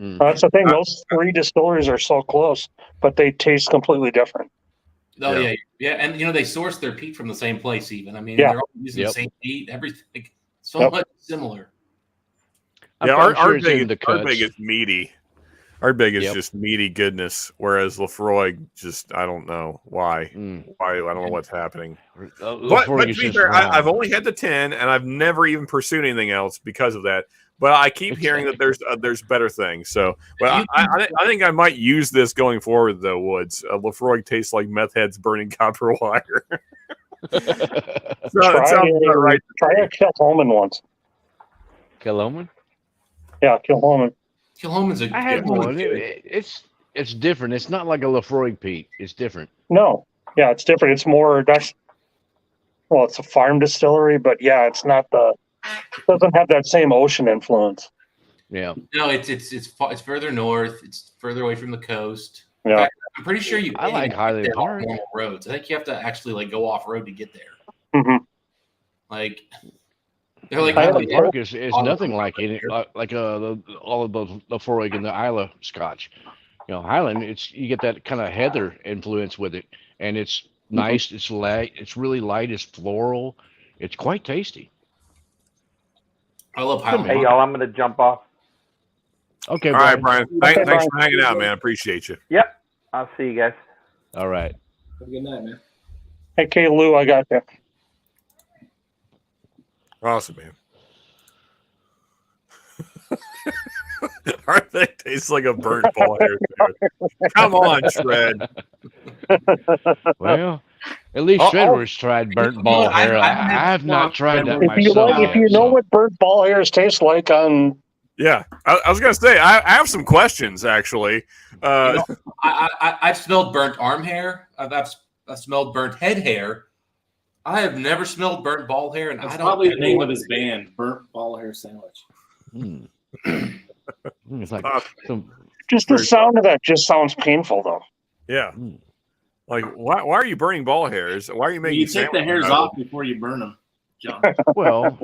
Mm. That's the thing. Those three distilleries are so close, but they taste completely different. Oh, Yeah. yeah. And, they source their peat from the same place, even. I mean, Yeah. they're all using Yep. the same peat, everything. So much similar. I'm Yeah, sure it's in the cuts. Ardbeg is meaty. Ardbeg is Yep. just meaty goodness, whereas Lefroy just I don't know why. Mm. Why I don't know what's happening. But Lefroy to is be just fair, wrong. I've only had the 10, and I've never even pursued anything else because of that. But I keep hearing that there's better things. So, but I think I might use this going forward, though. Woods Lefroy tastes like meth heads burning copper wire. So that sounds about right. Try a Kilhoman once. Kilhoman? Yeah, Kilhoman. Kilhoman's a I had good one. It's different. It's not like a Lefroy peat. It's different. No. Yeah, it's different. It's more, it's a farm distillery, but yeah, it's not it doesn't have that same ocean influence. Yeah. No, it's further north. It's further away from the coast. Yeah. In fact, I'm pretty sure you. I like Highland get off Park. normal roads. I think you have to actually like go off road to get there. Mm-hmm. Like they're like Highland yeah. Park is nothing like it. All of the Lefroy and the Isla Scotch. Highland, you get that kind of heather influence with it, and it's nice. It's light. It's really light. It's floral. It's quite tasty. I love Highland. Hey, y'all, I'm going to jump off. Okay, All right, Brian. Brian. Thanks Brian. for hanging out, man. I appreciate you. Yep. I'll see you guys. All right. Have a good night, man. Hey, Lou, I got you. Awesome, man. Our thing tastes like a burnt ball hair. Come on, Shred. Well, at least Shredder's tried burnt ball hair. I have not tried that myself yet. If you know what burnt ball hairs taste like on... Yeah, I was going to say, I have some questions, actually. I've smelled burnt arm hair. I've smelled burnt head hair. I have never smelled burnt ball hair, and That's I don't. probably the name of his band, Burnt Ball Hair Sandwich. It's like some. Just the sound of that just sounds painful, though. Yeah. Like, why are you burning ball hairs? Why are you making You take the hairs off before you burn them, John. Well,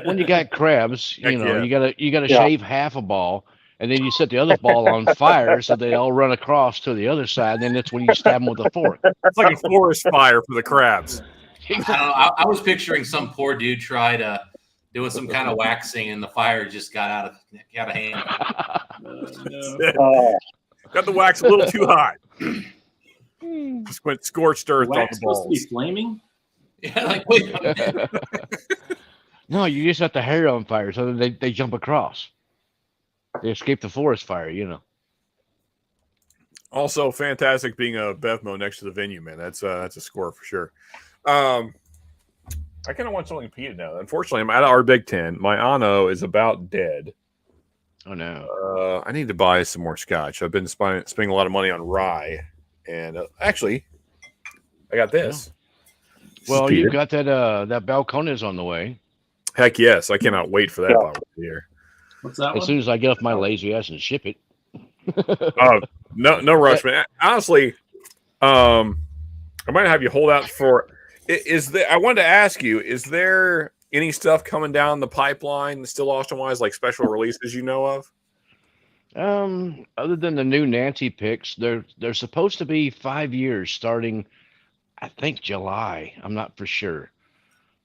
when you got crabs, Heck yeah. you gotta shave half a ball, and then you set the other ball on fire so they all run across to the other side. And then that's when you stab them with a fork. It's like a forest fire for the crabs. I don't know. I was picturing some poor dude tried doing some kind of waxing, and the fire just got out of hand. No. Got the wax a little too hot. Just went scorched earth on Wax the supposed to be balls. flaming? Yeah, like wait a minute. No, you just set the hair on fire so that they jump across. They escape the forest fire, Also, fantastic being a Bevmo next to the venue, man. That's a score for sure. I kind of want something peated now. Unfortunately, I'm out of our Big Ten. My Ano is about dead. Oh no. I need to buy some more scotch. I've been spending a lot of money on rye, and actually, I got this. Well, you've got that Balcones on the way. Heck yes, I cannot wait for that bottle here. What's that As one? soon as I get off my lazy ass and ship it. No rush, man. Honestly, I might have you hold out for. I wanted to ask you: is there any stuff coming down the pipeline, still Austin wise, like special releases you know of? Other than the new Nancy picks, they're supposed to be 5 years starting, I think July. I'm not for sure,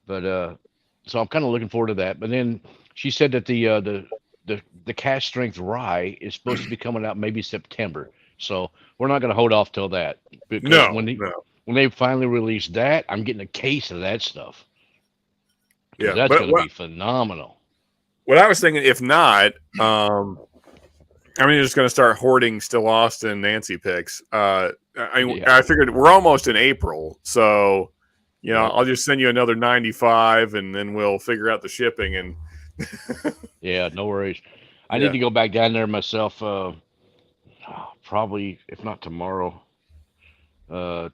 but so I'm kind of looking forward to that. But then she said that the cash strength rye is supposed to be coming out maybe September. So we're not going to hold off till that. Because when they finally release that, I'm getting a case of that stuff. Yeah, that's going to be phenomenal. What I was thinking, if not, you're just going to start hoarding still Austin Nancy picks. I figured we're almost in April, so I'll just send you another 95, and then we'll figure out the shipping. And yeah, no worries. I need to go back down there myself. Probably, if not tomorrow,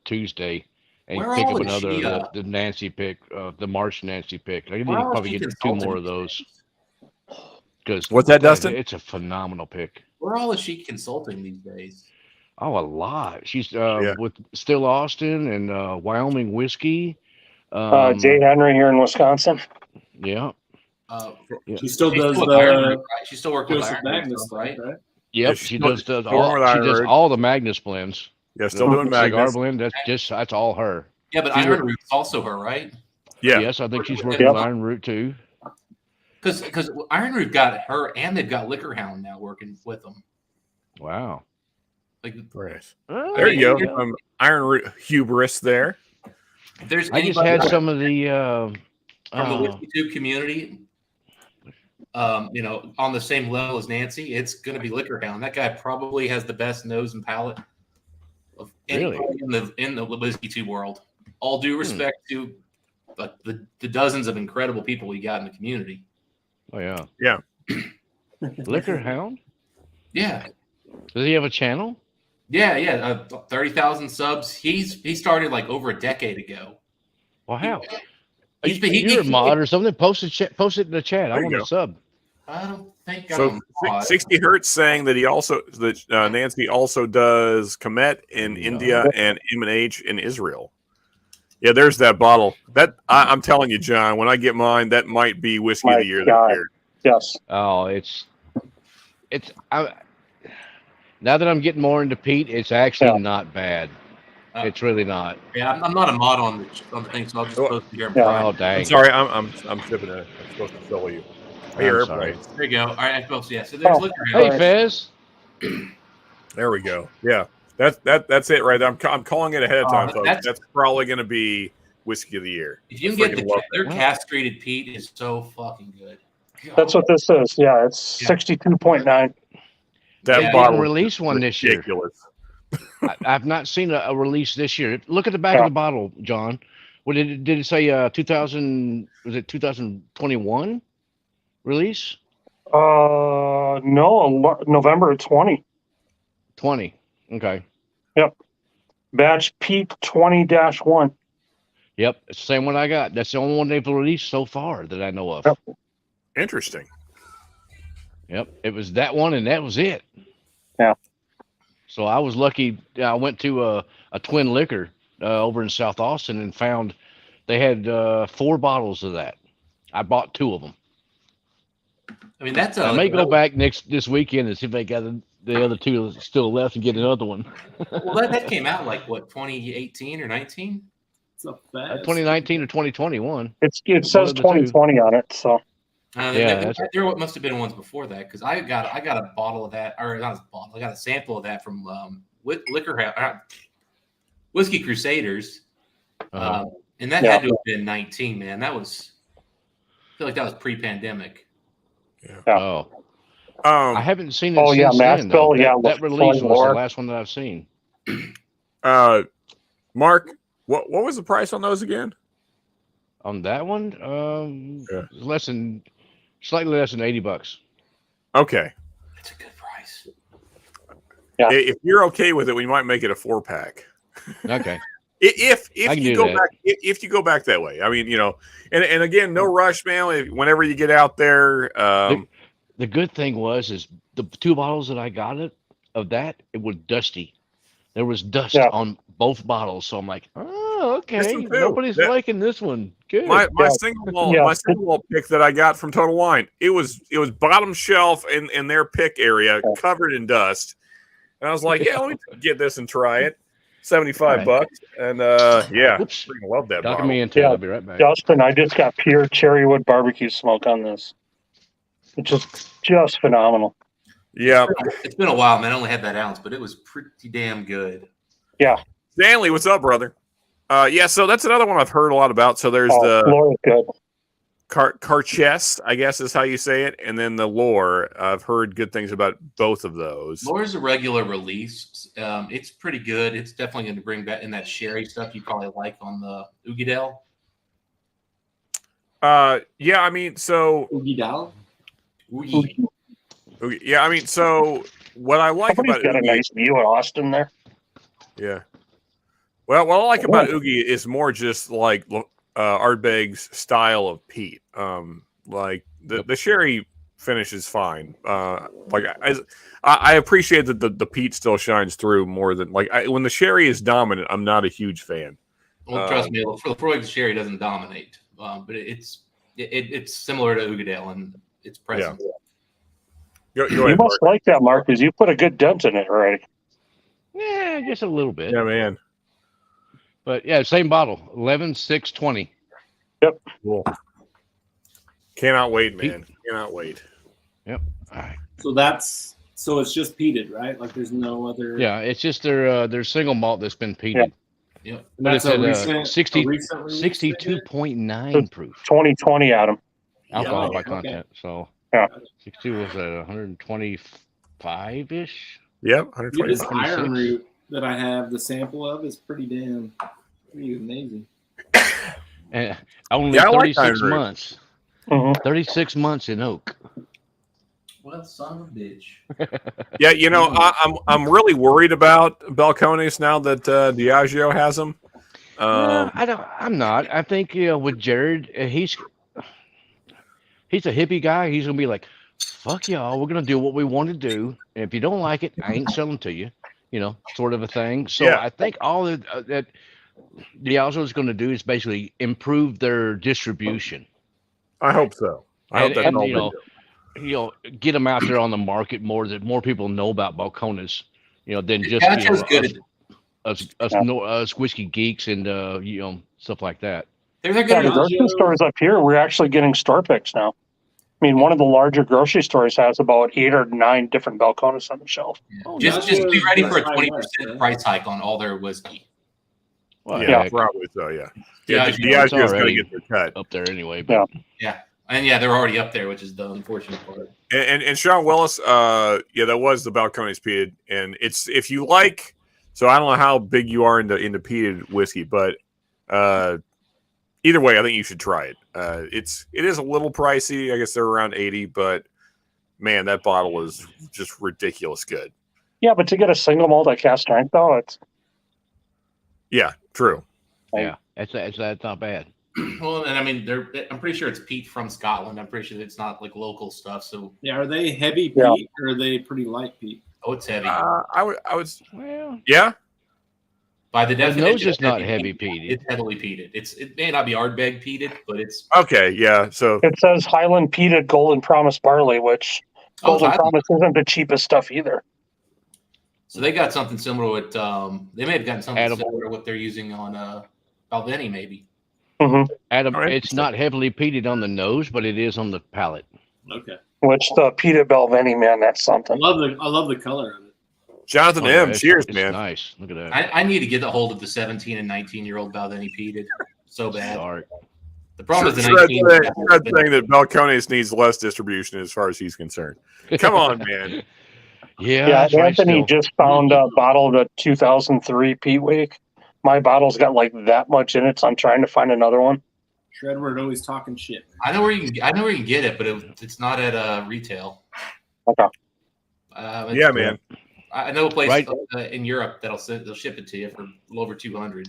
Tuesday, and pick up another the Nancy pick, the March Nancy pick. I need to probably get 2 more of those. Because what's that, Dustin? It's a phenomenal pick. Where all is she consulting these days? Oh, a lot. She's with Still Austin and Wyoming Whiskey. Jay Henry here in Wisconsin. Yeah. She still does She still works with Magnus, right? Yep, she does all the Magnus blends. Yeah, still doing Magnus. Cigar blend. That's all her. Yeah, but Iron Root's also her, right? Yeah. Yes, I think she's working with Iron Root too. Because Iron Root got her, and they've got Liquor Hound now working with them. Wow. There you go. Iron Root hubris there. I just had some of the from the Whiskey Tube community. On the same level as Nancy, it's going to be Liquor Hound. That guy probably has the best nose and palate of anybody in the Whiskey Tube world. All due respect to the dozens of incredible people we got in the community. Oh yeah. Yeah. Liquor Hound? Yeah. Does he have a channel? Yeah. 30,000 subs. He started like over a decade ago. Wow. You're a mod or something? Post it in the chat. I want a sub. I don't think so. 60 Hertz saying that Nancy also does Komet in India and M&H in Israel. Yeah, there's that bottle. That I'm telling you, John. When I get mine, that might be whiskey of the year. Yes. Oh, now that I'm getting more into peat, it's actually not bad. It's really not. Yeah, I'm not a mod on the thing, so I'll just post it here. Oh, dang. I'm sorry. I'm shipping it. I'm supposed to fill you. I'm sorry. There you go. All right, folks. Yeah. So there's Liquor Hound. Hey, Fez. There we go. Yeah. That's it right there. I'm calling it ahead of time, folks. That's probably going to be whiskey of the year. If you can get their castrated peat is so fucking good. God. That's what this is. Yeah, it's 62.9. That bottle release one ridiculous. This year. I've not seen a release this year. Look at the back of the bottle, John. What did it say? 2021 release? No, November 20. 20. Okay. Yep. Batch Peat 20-1. Yep, it's the same one I got. That's the only one they've released so far that I know of. Yep. Interesting. Yep, it was that one, and that was it. Yeah. So I was lucky. I went to a Twin Liquor over in South Austin and found they had 4 bottles of that. I bought 2 of them. I mean, that's. I may go back this weekend and see if they got the other 2 still left and get another one. Well, that came out like what, 2018 or 19? It's not bad. 2019 or 2021. It says 2020 on it, so. There must have been ones before that because I got a bottle of that, or not a bottle. I got a sample of that from Whiskey Crusaders, and that had to have been 19. Man, I feel like that was pre-pandemic. Yeah. Oh, I haven't seen it Oh, yeah, since then, though. Maxville, yeah, That with release Floyd was the Moore. last one that I've seen. Mark, what was the price on those again? On that one, Yeah. slightly less than $80. Okay. That's a good price. Yeah. If you're okay with it, we might make it a 4-pack. Okay. If I can you do go that. back, if you go back that way, I mean, and again, no rush, man. Whenever you get out there, The good thing is the 2 bottles that I got of that, it was dusty. There was dust on both bottles, so I'm like, oh, This okay. one too. Nobody's liking this one. Good. my single malt pick that I got from Total Wine, it was bottom shelf in their pick area, covered in dust, and I was like, yeah, let me get this and try it. $75, and yeah, Whoops. freaking love that Talking bottle. me into it. I'll be right back. Justin, I just got pure cherrywood barbecue smoke on this. It's just phenomenal. Yeah, It's been a while, man. I only had that ounce, but it was pretty damn good. Yeah. Stanley, what's up, brother? Yeah, so that's another one I've heard a lot about. So there's the Laura's good. Carchess, I guess is how you say it, and then the Lore. I've heard good things about both of those. Lore's a regular release. It's pretty good. It's definitely going to bring back in that sherry stuff you probably like on the Oogidale. Yeah, I mean, so Oogidale? Oogie. yeah, I mean, so what I like Somebody's about got a Oogie, nice view of Austin there. yeah. Well, what I like about Oogie is more just like Ardbeg's style of peat. Like the sherry finish is fine. Like I appreciate that the peat still shines through more than when the sherry is dominant. I'm not a huge fan. Well, trust me, Lefroy's sherry doesn't dominate, but it's similar to Oogidale and its presence. Go You ahead, must Mark. like that, Mark, because you put a good dent in it already. Yeah, just a little bit. Yeah, man. But yeah, same bottle, 11,620. Yep. Cool. Cannot wait, man. Cannot wait. Yep. All right. So it's just peated, right? Like there's no other. Yeah, it's just their single malt that's been peated. Yep. And But that's it's a at recent, 60, a recent release, 62.9 proof 2020, Adam. alcohol by okay. content. So Yeah. 62 was at 125-ish. Yep, Dude, 120. this iron root that I have the sample of is pretty amazing. And only Yeah, I like 36 iron root. months. Mhm. 36 months in oak. Well, son of a bitch. Yeah, I'm really worried about Balcones now that Diageo has them. I'm not. I think with Jared, he's a hippie guy. He's gonna be like, "Fuck y'all, we're gonna do what we want to do, and if you don't like it, I ain't selling to you." Sort of a thing. So Yeah. I think all that Diageo is going to do is basically improve their distribution. I hope so. I hope that's and all they do. get them out there on the market more, that more people know about Balcones, than just Diageo's good us whiskey geeks and stuff like that. They're Yeah, good. the grocery stores up here, we're actually getting store picks now. I mean, one of the larger grocery stores has about 8 or 9 different Balcones on the shelf. Oh, Just Diageo be ready is for a high 20% west, right? price hike on all their whiskey. Well, Yeah, heck, probably so. Yeah, Diageo, Diageo's going to already get their cut. up there anyway. But And they're already up there, which is the unfortunate part. And Sean Willis, that was the Balcones peated, and it's if you like. So I don't know how big you are into peated whiskey, but either way, I think you should try it. It is a little pricey. I guess they're around 80, but man, that bottle is just ridiculous good. Yeah, but to get a single malt at cast strength, though, it's True. yeah, that's not bad. Well, and I mean, I'm pretty sure it's peat from Scotland. I'm pretty sure it's not like local stuff. So, Yeah, are they heavy peat Yeah. or are they pretty light peat? it's heavy. I would. Well, Yeah. By the the definition, nose is not it's heavy peated. It's heavily peated. It may not be Ardbeg peated, but it's Okay. Yeah. So it says Highland peated Golden Promise barley, which Golden Highland. Promise isn't the cheapest stuff either. So they got something similar with. They may have gotten something Adam. similar to what they're using on Balvenie, maybe. Adam, All right. it's not heavily peated on the nose, but it is on the palate. Okay. Which the peated Balvenie, man, that's I something. love the color of it. Jonathan Oh, M. it's- Cheers, it's man. Nice. Look at that. I need to get a hold of the 17 and 19-year-old Balvenie peated so bad. Dark. The problem is the Shred 19. saying that Balcones needs less distribution as far as he's concerned. Come on, man. Yeah, Yeah, that's right, Anthony still. just found a bottle of the 2003 Peat Week. My bottle's got like that much in it, so I'm trying to find another one. Shredward always talking shit. I know where you can get it, but it's not at retail. Okay. Yeah, man. I know a place Right. In Europe they'll ship it to you for a little over $200.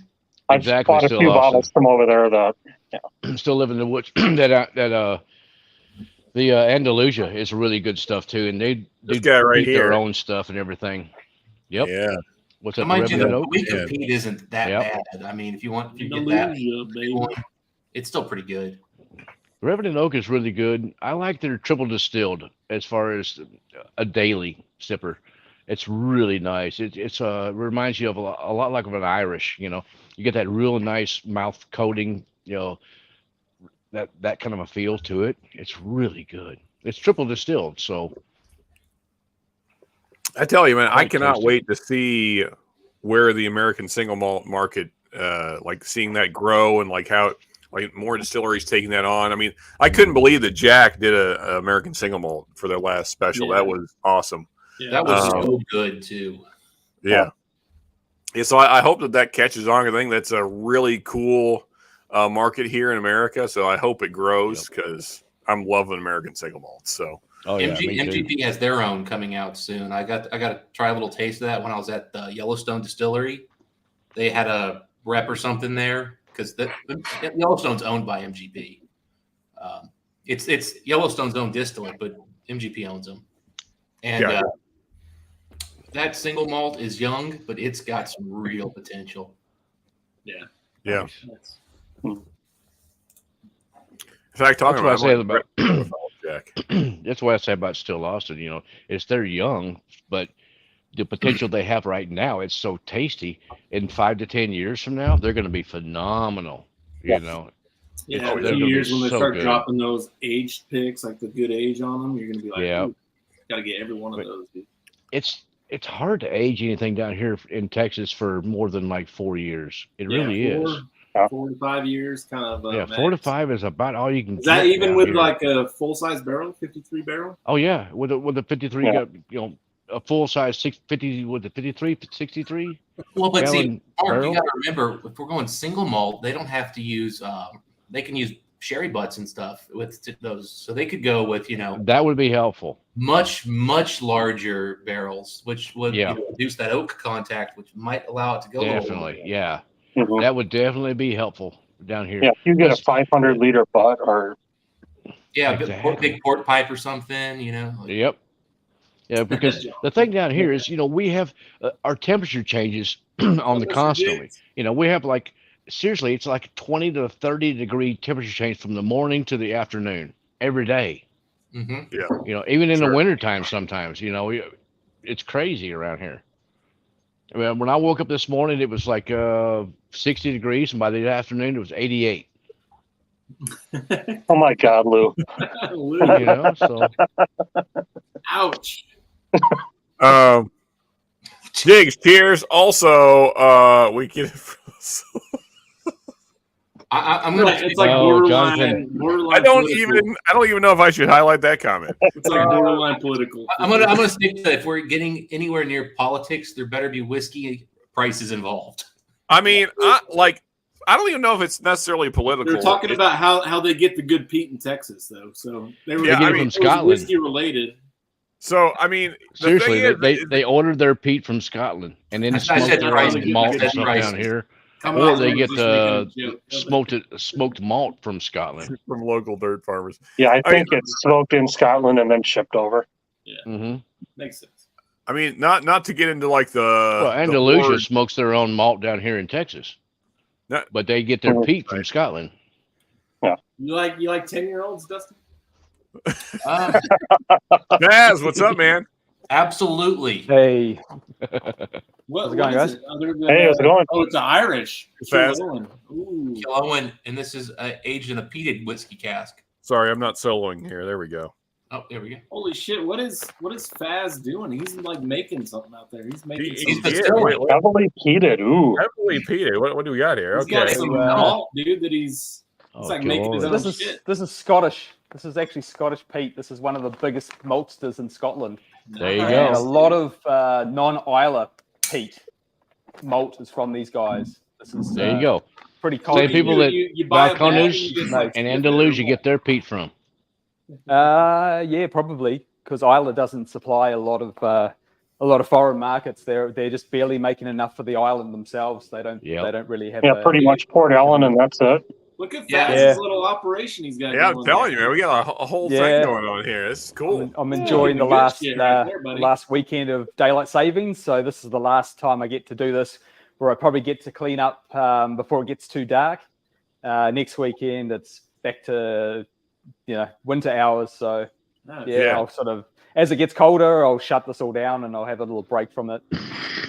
I've Exactly, bought a still few awesome. bottles from over there that Still living in the woods. The Andalusia is really good stuff too, and they This guy right beat their here. own stuff and everything. Yep. Yeah. What's that? The Mind you, Revenant the Oak? week Yeah. of Pete isn't that Yep. bad. I mean, if you get that, Andalusia, baby. it's still pretty good. Revenant Oak is really good. I like their triple distilled as far as a daily sipper. It's really nice. It's reminds you of a lot like of an Irish. You get that real nice mouth coating. That kind of a feel to it. It's really good. It's triple distilled, so I tell you, man, I Quite cannot tasty. wait to see where the American single malt market, like seeing that grow and like how like more distilleries taking that on. I mean, I couldn't believe that Jack did a American single malt for their last special. Yeah. That was awesome. Yeah, That was Um, so good too. Yeah. Yeah, so I hope that catches on. I think that's a really cool market here in America. So I hope it grows because I'm loving American single malt. So oh yeah, me too. MGP has their own coming out soon. I got to try a little taste of that when I was at the Yellowstone Distillery. They had a rep or something there because Yellowstone's owned by MGP. It's Yellowstone's own distillate, but MGP owns them. And Yeah. that single malt is young, but it's got some real potential. yeah. Nice. In fact, talking That's what I say about Jack. That's what I say about Still Austin. It's they're young, but the potential they have right now, it's so tasty. In 5 to 10 years from now, they're going to be phenomenal. Yeah. Yeah, They're in a gonna few be years when they so start good. dropping those aged picks, like the good age on them, you're gonna be like, Yeah. got to get every one of But- those, dude. It's hard to age anything down here in Texas for more than like 4 years. It really is. 4 to 5 years, kind of. Yeah, 4 to 5 is about all you can. Is that get even down with here. like a full size barrel, 53 barrel? Oh yeah, with a 53, Yeah. A full size 650 with the 53, 63. Well, but see, Gallon Mark, barrel? you got to remember, if we're going single malt, they don't have to use. They can use sherry butts and stuff with those, so they could go with That would be helpful. much larger barrels, which would reduce that oak contact, which might allow it to go. Definitely, yeah. Mhm. That would definitely be helpful down here. Yeah, if you get a That's- 500 liter butt or Yeah, Exactly. big port pipe or something, Yep. Yeah, because the thing down here is, we have our temperature changes on the constantly. We have like seriously, it's like 20 to 30 degree temperature change from the morning to the afternoon every day. Mm-hmm. Even in Sure. the wintertime sometimes. It's crazy around here. I mean, when I woke up this morning, it was like 60 degrees, and by the afternoon, it was 88. oh my God, Lou. So Ouch. Jigs, cheers. Also, we get I'm gonna. It's like Oh, borderline. Jonathan. borderline I don't political. even know if I should highlight that comment. It's like borderline political. I'm gonna stick to, if we're getting anywhere near politics, there better be whiskey prices involved. I mean, I don't even know if it's necessarily political. They're talking about how they get the good peat in Texas, though. So they were Yeah, they get I it mean, from it was Scotland. whiskey related. So, I mean, the Seriously, thing is, they ordered their peat from Scotland and then I said smoked their prices. own malt I and said stuff prices. down here, Come or on, they I get was just making a joke. smoked malt from Scotland. from local dirt farmers. Yeah, I I think it's smoked in Scotland and then shipped over. Mm-hmm. Makes sense. I mean, not to get into like the Well, the Andalusia word- smokes their own malt down here in Texas, No. but they get their Mhm. peat from Scotland. You like 10-year-olds, Dustin? Baz, what's up, man? Absolutely. Hey, What How's it going, is guys? it other than, Hey, how's it going? Oh, it's an Irish. Fast. Killowen. Ooh. Killowen, and this is aged in a peated whiskey cask. Sorry, I'm not soloing here. There we go. Oh, there we go. Holy shit! What is Faz doing? He's like making something out there. He's making. He's something. the distillery. Heavily peated. Ooh. Heavily peated. What do we got here? He's got Okay. some malt, dude. That he's It's like making his God. own This shit. is Scottish. This is actually Scottish peat. This is one of the biggest maltsters in Scotland. There you And a go. lot of non-Isla peat malt is from these guys. This is There you go. pretty Same common. people that you buy a bag and Balcones you just, Nice. and dip it in Andalus, a you get their peat from. Yeah, probably because Isla doesn't supply a lot of foreign markets. They're just barely making enough for the island themselves. They don't really have. Yeah, pretty much Port Ellen, and that's it. Look at Yeah. Faz's little operation he's got. Yeah, I'm going telling there. you, man, we got a whole thing Yeah. going on here. This is cool. I'm Yeah, enjoying the good last shit right there, buddy. last weekend of daylight savings. So this is the last time I get to do this, where I probably get to clean up before it gets too dark. Next weekend it's back to winter hours. So Nice. Yeah. I'll sort of, as it gets colder, I'll shut this all down and I'll have a little break from it.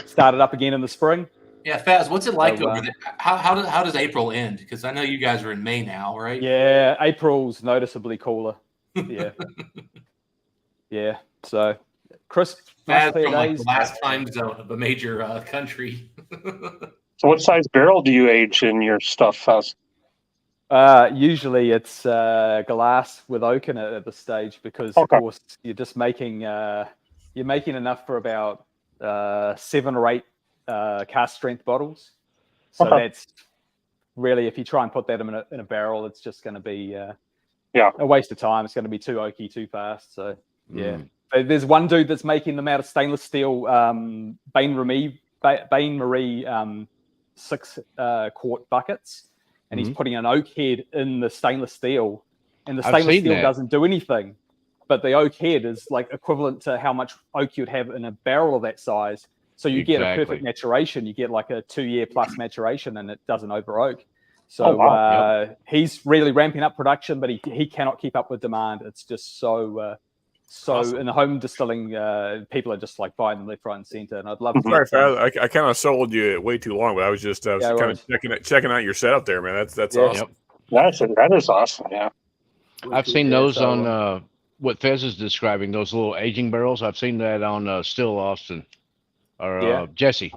Start it up again in the spring. Yeah, Faz, what's it like So, over there? How does April end? Because I know you guys are in May now, right? Yeah, April's noticeably cooler. Yeah. Yeah. So crisp, nice Faz clear from like days. the last time zone of a major country. So, what size barrel do you age in your stuff, Faz? Usually it's glass with oak in it at this stage because Okay. of course you're just making enough for about 7 or 8 cast strength bottles. So Okay. that's really, if you try and put that in a barrel, it's just going to be a waste of time. It's going to be too oaky too fast. So yeah. There's one dude that's making them out of stainless steel Bain Marie 6 quart buckets, and he's putting an oak head in the stainless steel, and the I've stainless seen steel that. doesn't do anything, but the oak head is like equivalent to how much oak you'd have in a barrel of that size. So you get a Exactly. perfect maturation. You get like a 2-year plus maturation, and it doesn't over oak. So Oh, wow. he's really ramping up production, but he cannot keep up with demand. It's just so Awesome. in the home distilling, people are just like buying them left, right, and center. And I'd love to. Sorry, get some. Faz, I kind of sold you way too long, but I was kind worries. of checking out your setup there, man. That's Yeah. awesome. That is awesome. Yeah. I've seen those so, on what Fez is describing, those little aging barrels. I've seen that on Still Austin or Jesse.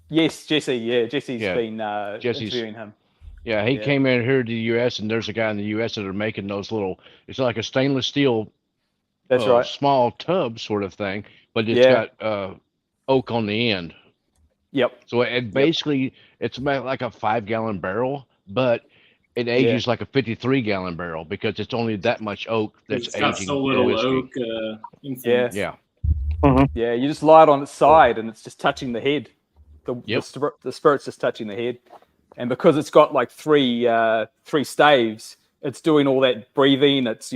Yes, Jesse. Yeah, Jesse's Yeah. been Jesse's- interviewing him. Yeah, he Yeah. came in here to the U.S. and there's a guy in the U.S. that are making those little. It's like a stainless steel, That's right. small tub sort of thing, but it's Yeah. got oak on the end. Yep. So it basically it's about like a 5-gallon barrel, but it ages like a 53-gallon barrel because it's only that much oak that's It's got aging so the little whiskey. oak influence. Yeah. Yeah, you just lie it on its side, and it's just touching the head. The spirit's just touching the head, and because it's got like three staves, it's doing all that breathing. It's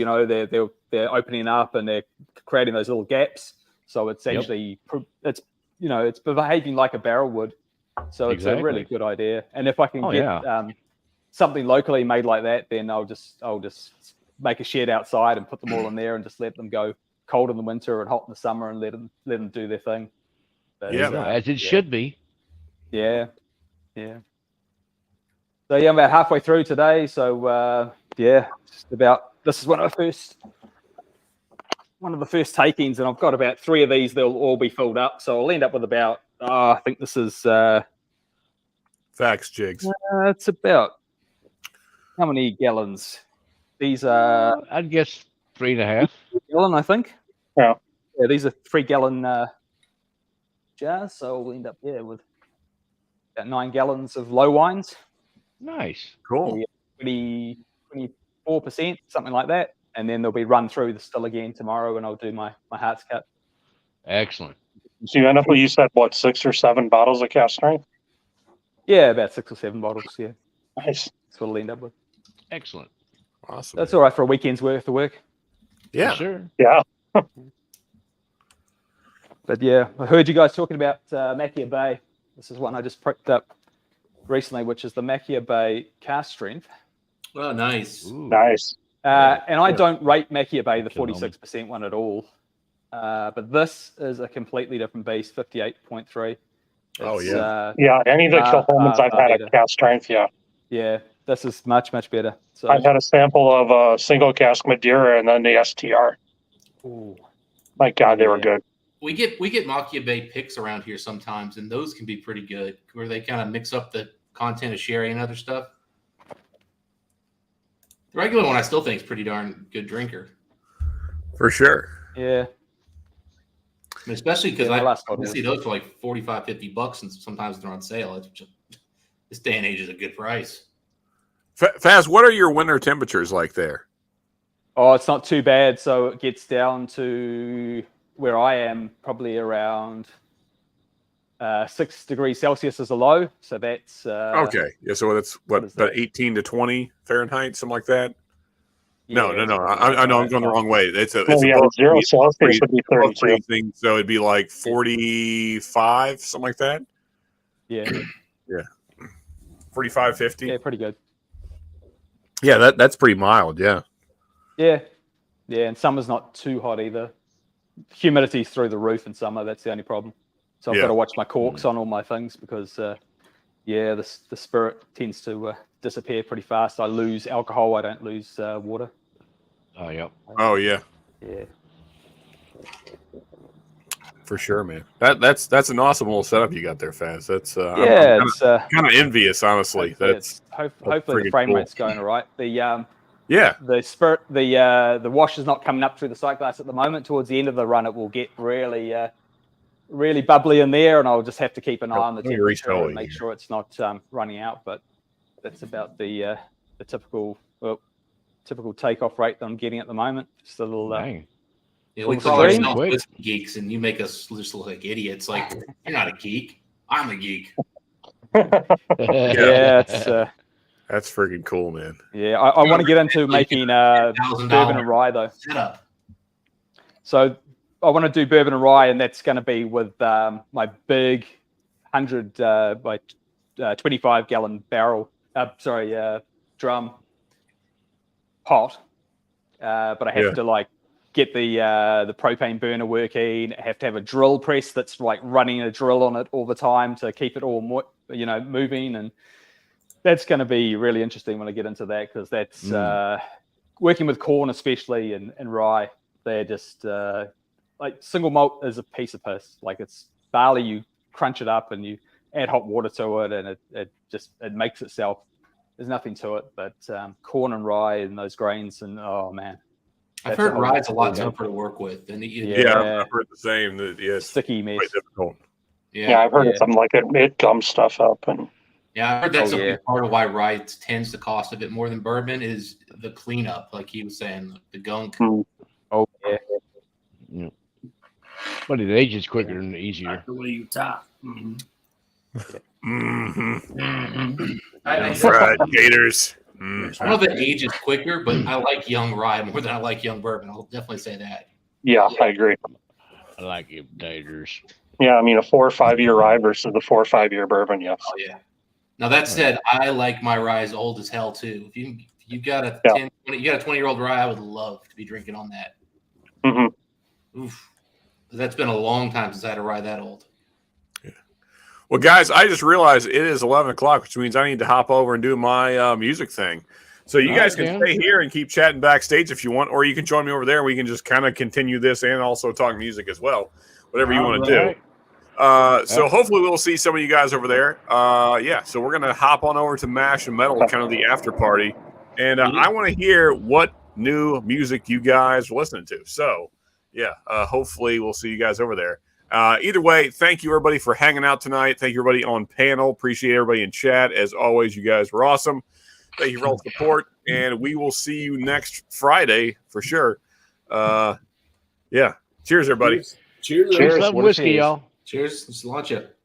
they're opening up and they're creating those little gaps. So it's actually it's behaving like a barrel would. So it's a really good idea. And if I can get something locally made like that, then I'll just make a shed outside and put them all in there and just let them go cold in the winter and hot in the summer and let them do their thing. But, As it should be. Yeah. So I'm about halfway through today. So just about. This is one of the first takings, and I've got about 3 of these. They'll all be filled up, so I'll end up with about. I think this is. Facts, Jigs. It's about how many gallons? These are I'd guess 3.5. gallon, I think. Yeah. Yeah, these are 3-gallon jars, so we'll end up with about 9 gallons of low wines. Nice. Cool. 24%, something like that, and then they'll be run through the still again tomorrow, and I'll do my heart's cut. Excellent. So you end up with, you said, what, 6 or 7 bottles of cast strength? Yeah, about 6 or 7 bottles. Yeah, Nice. that's what I'll end up with. Excellent. Awesome. That's all right for a weekend's worth of work. Yeah. For sure. Yeah. But yeah, I heard you guys talking about Macchia Bay. This is one I just picked up recently, which is the Macchia Bay cast strength. Oh, nice. Ooh. Nice. And I don't rate Macchia Bay, the Kill 46% one at all. But this is a completely different beast, 58.3. Oh, yeah. Yeah, any of the Kilholmans I've had better. at cast strength, yeah. Yeah, this is much, much better. So, I've had a sample of single cask Madeira and then the STR. ooh, My God, they were Yeah. good. We get Macchia Bay picks around here sometimes, and those can be pretty good, where they kind of mix up the content of sherry and other stuff. The regular one I still think is pretty darn good drinker. For sure. Yeah. I mean, especially because Yeah, I see those for like $45, $50, and sometimes they're on sale. It's just, this day and age is a good price. Faz, what are your winter temperatures like there? Oh, it's not too bad. So it gets down to where I am, probably around 6 degrees Celsius is a low. So that's okay. Yeah. So that's about 18 to 20 Fahrenheit, something like that. No. I know I'm going the wrong way. It's a 0 Celsius would be 32. freezing, so it'd be like 45, something like that. Yeah. 45, 50. Yeah, pretty good. Yeah, that's pretty mild. Yeah. Yeah. And summer's not too hot either. Humidity's through the roof in summer. That's the only problem. So I've got to watch my corks on all my things because, the spirit tends to disappear pretty fast. I lose alcohol. I don't lose water. Oh, yeah. Oh, yeah. Yeah. For sure, man. That's an awesome little setup you got there, Faz. That's it's kind of envious, honestly. Hopefully the frame rate's going all right. The spirit, the wash is not coming up through the sight glass at the moment. Towards the end of the run, it will get really bubbly in there, and I'll just have to keep an eye on the temperature and make sure it's not running out. But that's about the typical takeoff rate that I'm getting at the moment. Just a little. Yeah, we call ourselves whiskey geeks, and you make us just look like idiots. Like, you're not a geek. I'm a geek. That's freaking cool, man. Yeah, I want to get into making bourbon and rye though. Set up. So I want to do bourbon and rye, and that's going to be with my big 100 by 25 gallon barrel. Drum pot. But I have to get the propane burner working. I have to have a drill press that's like running a drill on it all the time to keep it all moving, and that's going to be really interesting when I get into that, because that's working with corn especially and rye. They're just single malt is a piece of piss. Like, it's barley, you crunch it up and you add hot water to it, and it makes itself. There's nothing to it, but corn and rye and those grains, and oh man. I've heard rye's a lot tougher to work with. And I've heard the same. It's sticky mess. Quite difficult. Yeah, I've heard it's something like it gums stuff up. And I heard that's part of why rye tends to cost a bit more than bourbon is the cleanup, like he was saying, the gunk. Oh yeah. But it ages quicker and easier. The way you top. Fried gators. I don't know if it ages quicker, but I like young rye more than I like young bourbon. I'll definitely say that. Yeah, I agree. I like it, gators. Yeah, I mean, a 4 or 5 year rye versus a 4 or 5 year bourbon. Yes. Oh yeah. Now that said, I like my ryes old as hell too. If you got a 20-year-old rye, I would love to be drinking on that. Mm-hmm. Oof. That's been a long time since I had a rye that old. Well, guys, I just realized it is 11 o'clock, which means I need to hop over and do my music thing. So you guys can stay here and keep chatting backstage if you want, or you can join me over there and we can just kind of continue this and also talk music as well, whatever you want to do. So hopefully we'll see some of you guys over there. So we're going to hop on over to Mash and Metal, kind of the after party. And I want to hear what new music you guys are listening to. So, hopefully we'll see you guys over there. Either way, thank you, everybody, for hanging out tonight. Thank you, everybody on panel. Appreciate everybody in chat. As always, you guys were awesome. Thank you for all the support. And we will see you next Friday for sure. Cheers, everybody. Cheers. Cheers. Love whiskey, y'all. Cheers. Let's launch it.